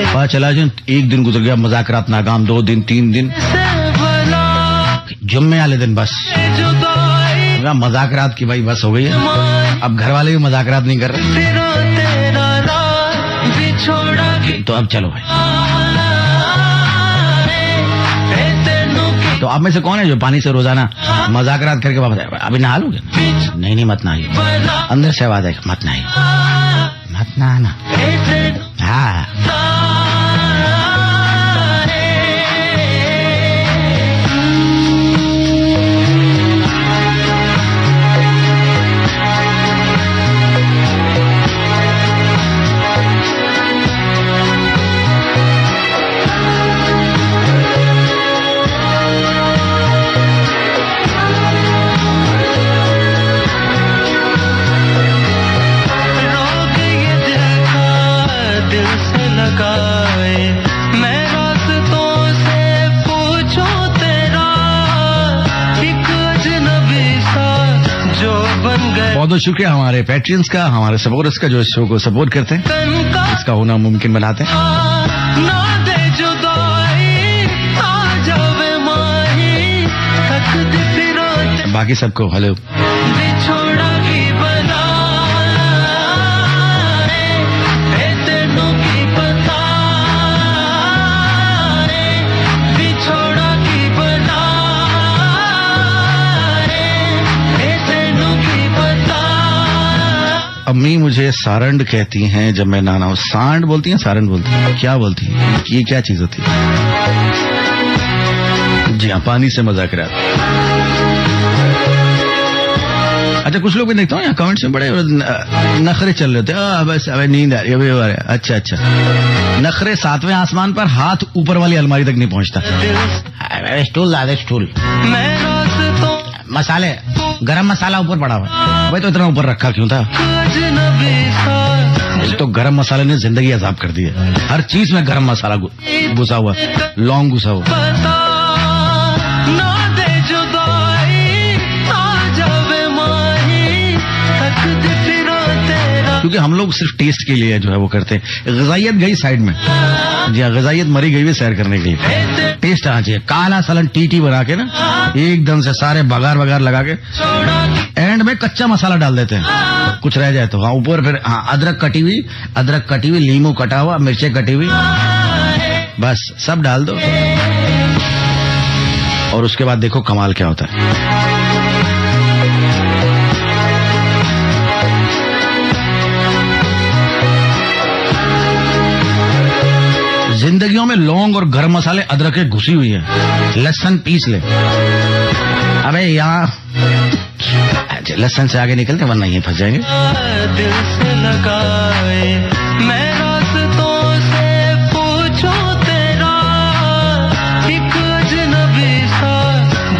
पता चला जो एक दिन गुजर गया, मजाकरात नाकाम, 2 दिन 3 दिन, जुम्मे वाले दिन बस मजाकरात की भाई बस हो गई है। अब घर वाले भी मजाकरात नहीं कर रहे, तो अब चलो भाई। तो आप में से कौन है जो पानी से रोजाना मजाकरात करके वापस आए? अभी नहा लोगे? नहीं मत नहाइए। अंदर से आवाज आएगा मत नहाइए, मत नहाना। हाँ बहुत शुक्रिया हमारे पैट्रियंस का, हमारे सपोर्टर्स का जो इस शो को सपोर्ट करते हैं, इसका होना मुमकिन बनाते हैं। बाकी सबको हेलो। अम्मी मुझे सारंड कहती हैं जब मैं नाना हूँ। सांड बोलती हैं, सारंड बोलती हैं, क्या बोलती हैं? ये क्या चीज होती है? जी हाँ, पानी से मजाकरात। अच्छा, कुछ लोग भी देखता हूँ यहाँ कमेंट्स में बड़े नखरे चल रहे थे। बस अब नींद आ रही है। अच्छा अच्छा, नखरे 7वें आसमान पर, हाथ ऊपर वाली अलमारी तक नहीं पहुँचता। स्टूल ला दे, स्टूल। मसाले, गरम मसाला ऊपर पड़ा हुआ, भाई तो इतना ऊपर रखा क्यों था? तो गरम मसाले ने जिंदगी अजाब कर दी है। हर चीज में गरम मसाला घुसा हुआ, लौंग घुसा हुआ। क्योंकि हम लोग सिर्फ टेस्ट के लिए जो है वो करते हैं। ग़िज़ाइयत गई साइड में। जी हाँ, ग़िज़ाइयत मरी गई भी सैर करने के लिए। टेस्ट आना चाहिए। काला सलन टीटी बना के ना, एकदम से सारे बगार लगा के एंड में कच्चा मसाला डाल देते हैं, कुछ रह जाए तो। हाँ, ऊपर फिर हाँ अदरक कटी हुई, लीमू कटा हुआ, मिर्चें कटी हुई, बस सब डाल दो। और उसके बाद देखो कमाल क्या होता है। जिंदगियों में लौंग और गरम मसाले, अदरक घुसी हुई है। लहसुन पीस ले। अबे यहाँ लहसुन से आगे निकलते वरना यहीं फंस जाएंगे। दिल से लगाए मैं रास्तों से पूछूं तेरा, एक अजनबी सा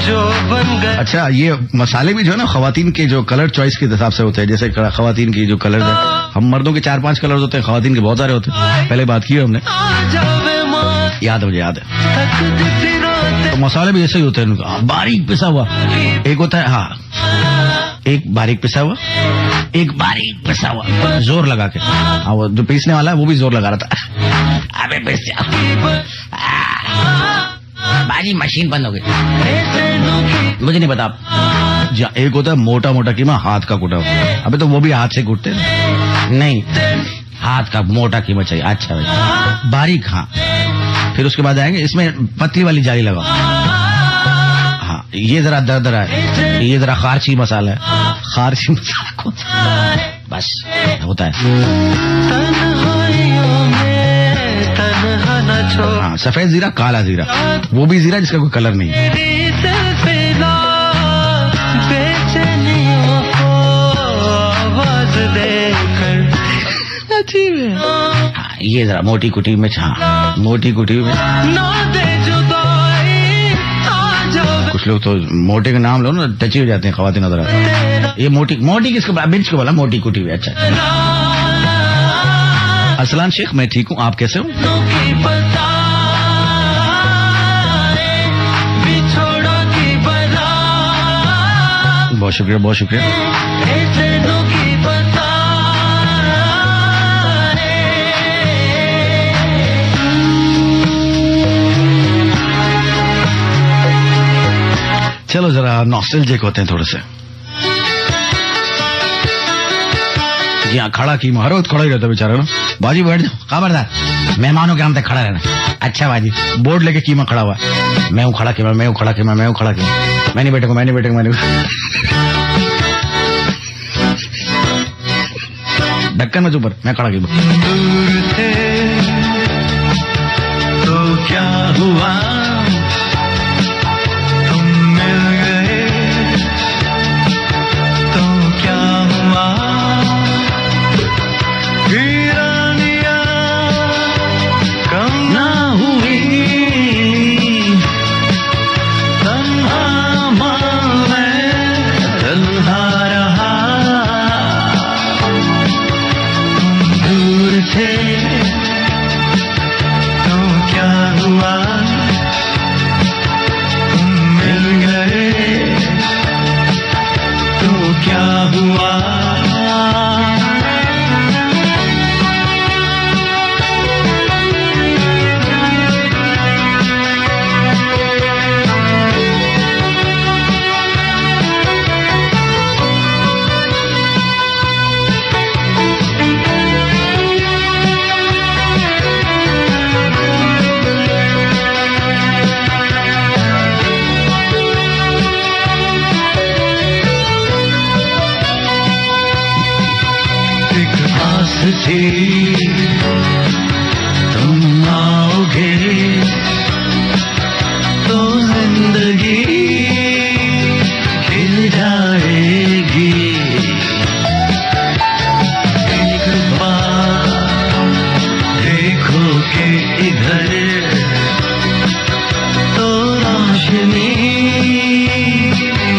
जो बन गया। अच्छा, ये मसाले भी जो है ना खवातीन के जो कलर चॉइस के हिसाब से होते हैं। जैसे खवातीन की जो कलर है, हम मर्दों के 4-5 कलर होते हैं, खवातीन के बहुत सारे होते हैं। पहले बात की है हमने, याद है मुझे, याद है। तो मसाले भी ऐसे ही होते हैं, बारीक पिसा हुआ एक होता है। हाँ, एक बारीक पिसा हुआ, एक बारीक पिसा हुआ, जोर लगा के। हाँ, वो जो पीसने वाला है वो भी जोर लगा रहा था। अबे पिस जा, बाजी मशीन बंद हो गई। मुझे नहीं पता। एक होता है मोटा मोटा कीमा, हाथ का कूटा हुआ। अबे तो वो भी हाथ से कूटते नहीं, हाथ का मोटा कीमा चाहिए। अच्छा भाई, बारीक। हाँ, फिर उसके बाद आएंगे इसमें पतली वाली जाली लगाओ। हाँ, ये जरा दरदरा है, ये जरा खारची मसाला है। खारची मसाला कौन सा? बस होता है। हाँ, सफेद जीरा, काला जीरा, वो भी जीरा जिसका कोई कलर नहीं है। हाँ, ये जरा मोटी कुटी में। हाँ, मोटी कुटी में। कुछ लोग तो मोटे का नाम लो ना टची हो जाते हैं, खवातीन नजर। ये मोटी किसको, बिंच को बोला, मोटी कुटी हुई। अच्छा, असलान शेख, मैं ठीक हूँ, आप कैसे हो? बहुत शुक्रिया, बहुत शुक्रिया। ऐसे दुखी बता चलो जरा नॉस्टैल्जिक होते हैं थोड़े से। यहाँ खड़ा की हर वक्त खड़ा ही रहता बेचारा ना। बाजी बैठ जाओ, खबरदार मेहमानों के सामने खड़ा रहना। अच्छा बाजी, बोर्ड लेके कीमा खड़ा हुआ, मैं हूँ खड़ा कीमा, मैं हूँ खड़ा कीमा, मैं हूँ खड़ा कीमा, मैं नहीं बैठूंगा, मैं नहीं बैठूंगा, मैं नहीं। ढक्कन मत ऊपर, मैं खड़ा कीमा। दूर थे तो क्या हुआ, तुम मिल गए तो क्या हुआ, वीरानियां कम ना हुई, तन्हा मैं तन्हा रहा, तुम दूर थे तो क्या हुआ, तुम मिल गए तो क्या हुआ। एक आस थी तुम आओगे तो जिंदगी खिल जाएगी, एक बार देखो के इधर तो रोशनी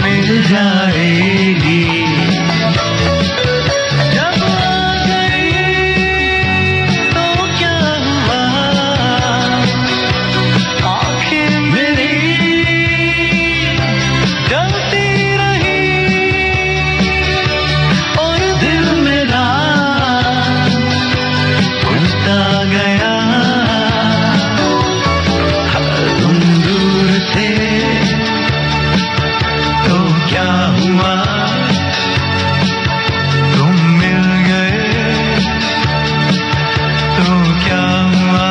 मिल जाएगी, जब आ गई तो क्या हुआ, आंखें मेरी जलती रही और दिल मेरा उड़ता गया, तुम दूर थे तो क्या हुआ, तुम मिल गए तो क्या हुआ।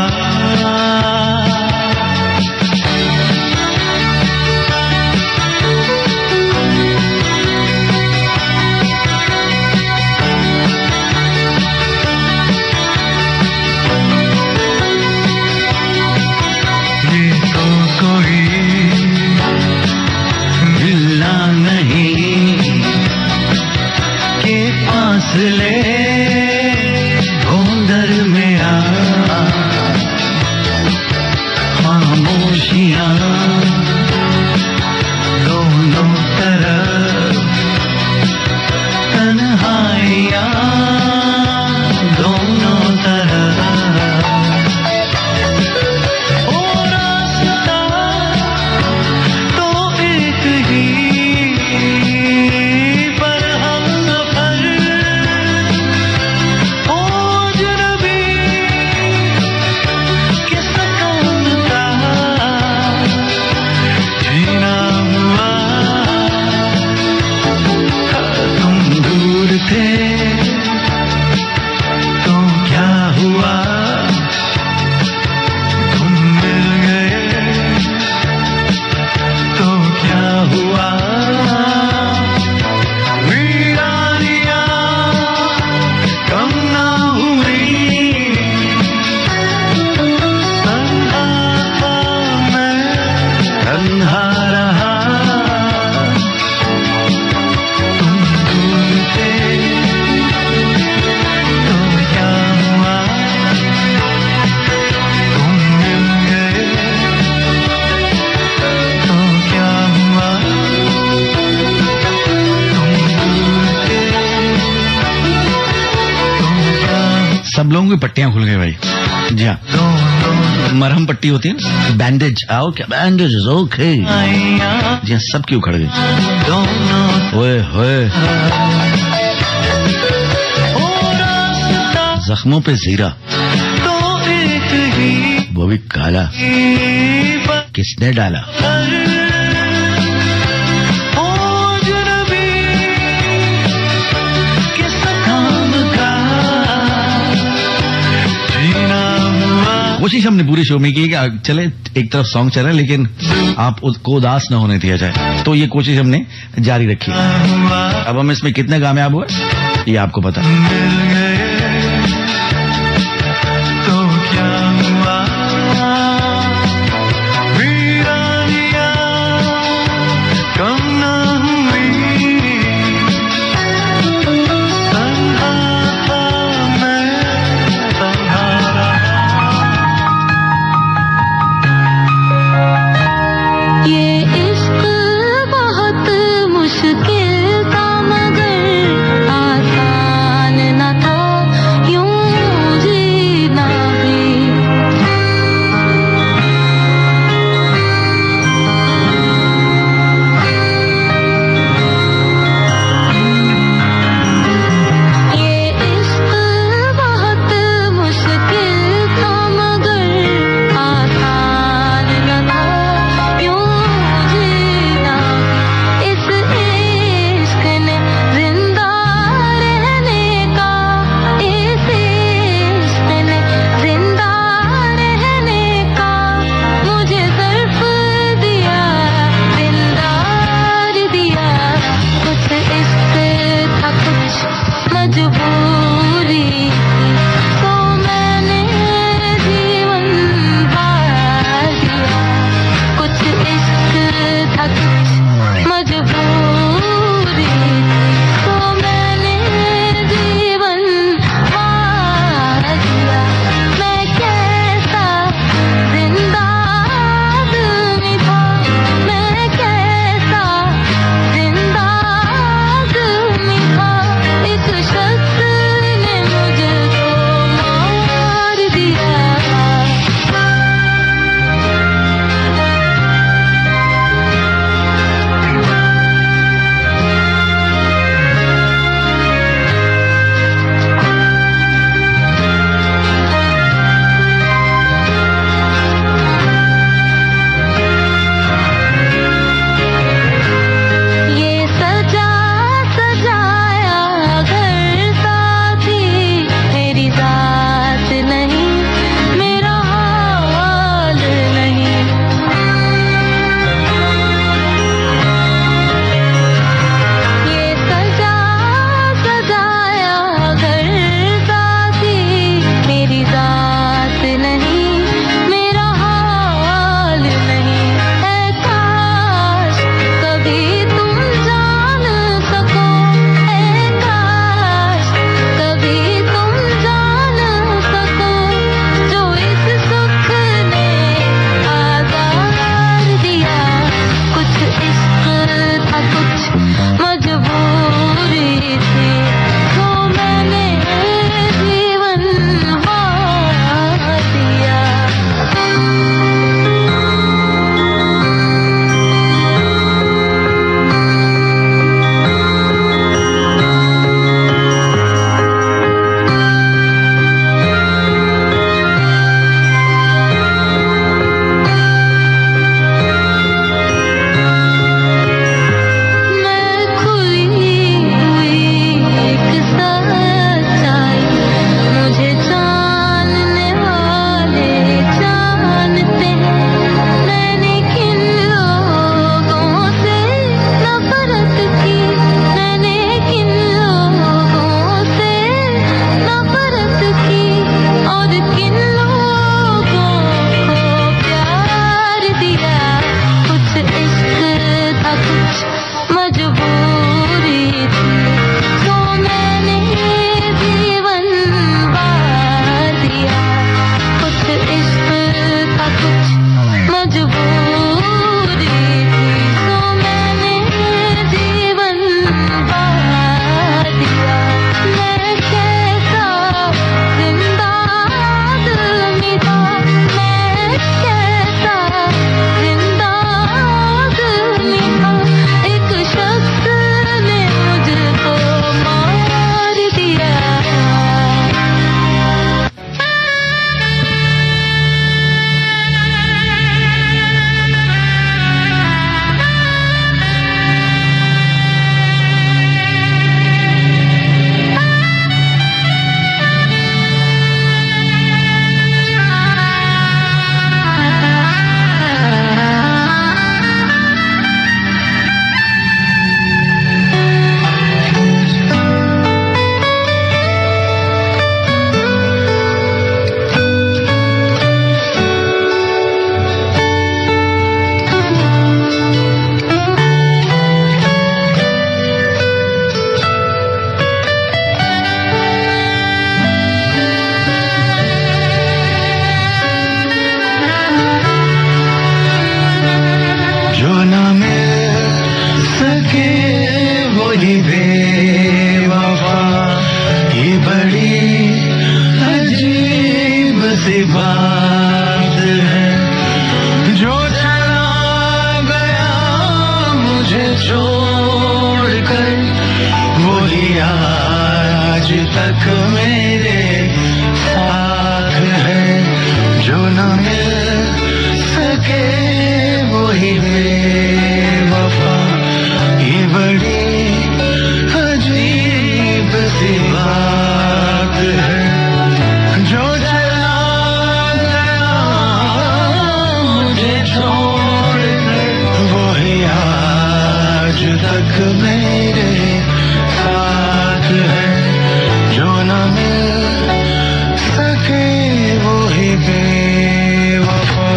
ये तो कोई मिलना नहीं के पास ले घोंदर में आ, खामोशियां दोनों तरफ, तन्हाइयां दोनों तरफ, ओ रास्ता तो एक ही पर हम सफर, ओ अजनबी किस कौन का जीना हुआ, तुम दूर थे तो क्या हुआ, तुम मिल गए तो क्या हुआ, वीरानियां कम ना हुई, तन्हा मैं तन्हा रहा, तुम दूर थे तो क्या हुआ, तुम मिल गए तो क्या हुआ, तुम दूर थे तो क्या, सब लोगों की पट्टियां खुल गई भाई। जी हाँ, दोनों मरहम पट्टी होती है ना, bandage. Okay, bandage is okay. जी सब क्यों खड़ गए? ओए होए, जख्मों पे जीरा, वो भी काला, किसने डाला? कोशिश हमने पूरे शो में की कि चले एक तरफ सॉन्ग चले लेकिन आपको उदास न होने दिया जाए, तो ये कोशिश हमने जारी रखी। अब हम इसमें कितने कामयाब हुए ये आपको पता। मुश्किल था मगर आसान न था। छोड़ कर वही आज तक मेरे साथ है, जो न मिल सके वही बेवफा। ये बड़ी अजीब सी बात है, जो चला गया मुझे छोड़ कर वही आज तक मेरे साथ है, जो न मिल सके वही बेवफा।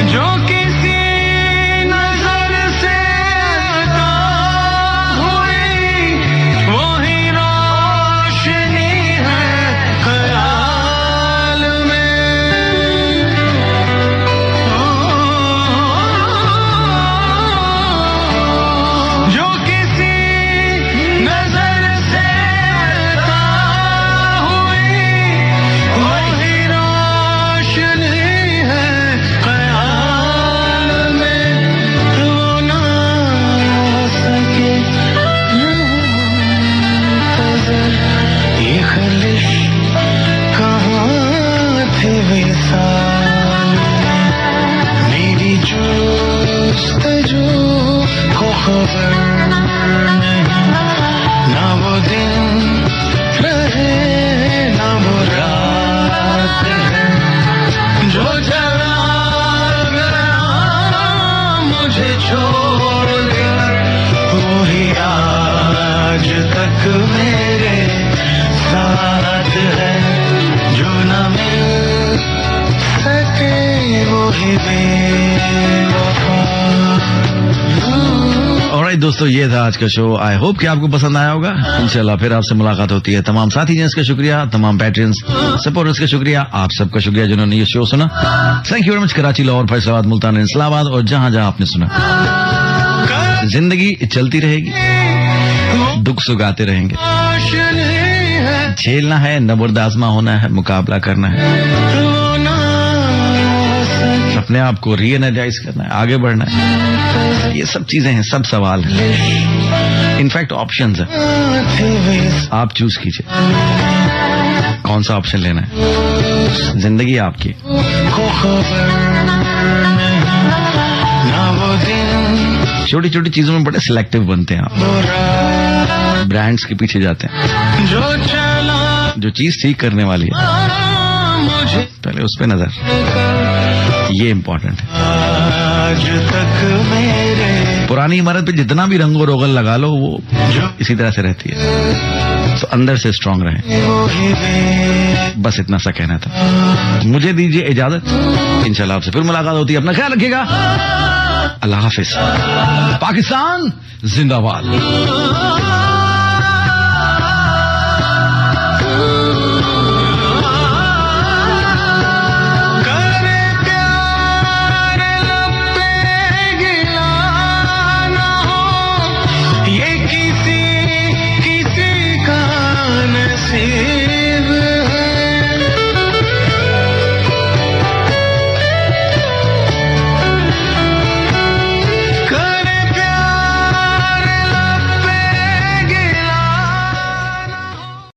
जो किसी नजर से अता हुई वही रोशनी है ख्याल में। जो किसी नजर से अता हुई वही रोशनी है ख्याल में। वो ना सके नजर, ये खलिश कहाँ थे विसाल में। मेरी जुस्तजू को खबर नहीं, ना वो दिन रहे ना वो रात है, जो चला गया मुझे छोड़ कर वही आज तक मेरे साथ है, जो न मिल सके वही बेवफा। ऑलराइट दोस्तों, ये था आज का शो। आई होप कि आपको पसंद आया होगा। इंशाल्लाह फिर आपसे मुलाकात होती है। तमाम साथी जेंट्स का शुक्रिया, तमाम पैट्रियंस सपोर्टर्स का शुक्रिया, आप सबका शुक्रिया जिन्होंने ये शो सुना। Thank you very much. Karachi, Lahore, Faisalabad, Multan, Islamabad और जहां जहां आपने सुना। जिंदगी चलती रहेगी, दुख सुख आते रहेंगे, झेलना है, नबर्द आजमा होना है, मुकाबला करना है, अपने आप को रीएनर्जाइज करना है, आगे बढ़ना है। ये सब चीजें हैं, सब सवाल है, इनफैक्ट ऑप्शंस है। आप चूज कीजिए कौन सा ऑप्शन लेना है। जिंदगी आपकी। छोटी छोटी चीजों में बड़े सिलेक्टिव बनते हैं आप, ब्रांड्स के पीछे जाते हैं। जो चीज ठीक करने वाली है पहले उस पे नजर, ये इम्पोर्टेंट है। पुरानी इमारत पे जितना भी रंगो रोगन लगा लो वो इसी तरह से रहती है, तो अंदर से स्ट्रांग रहे। बस इतना सा कहना था। मुझे दीजिए इजाजत, इंशाल्लाह आपसे फिर मुलाकात होती है। अपना ख्याल रखिएगा। अल्लाह हाफिज। पाकिस्तान जिंदाबाद।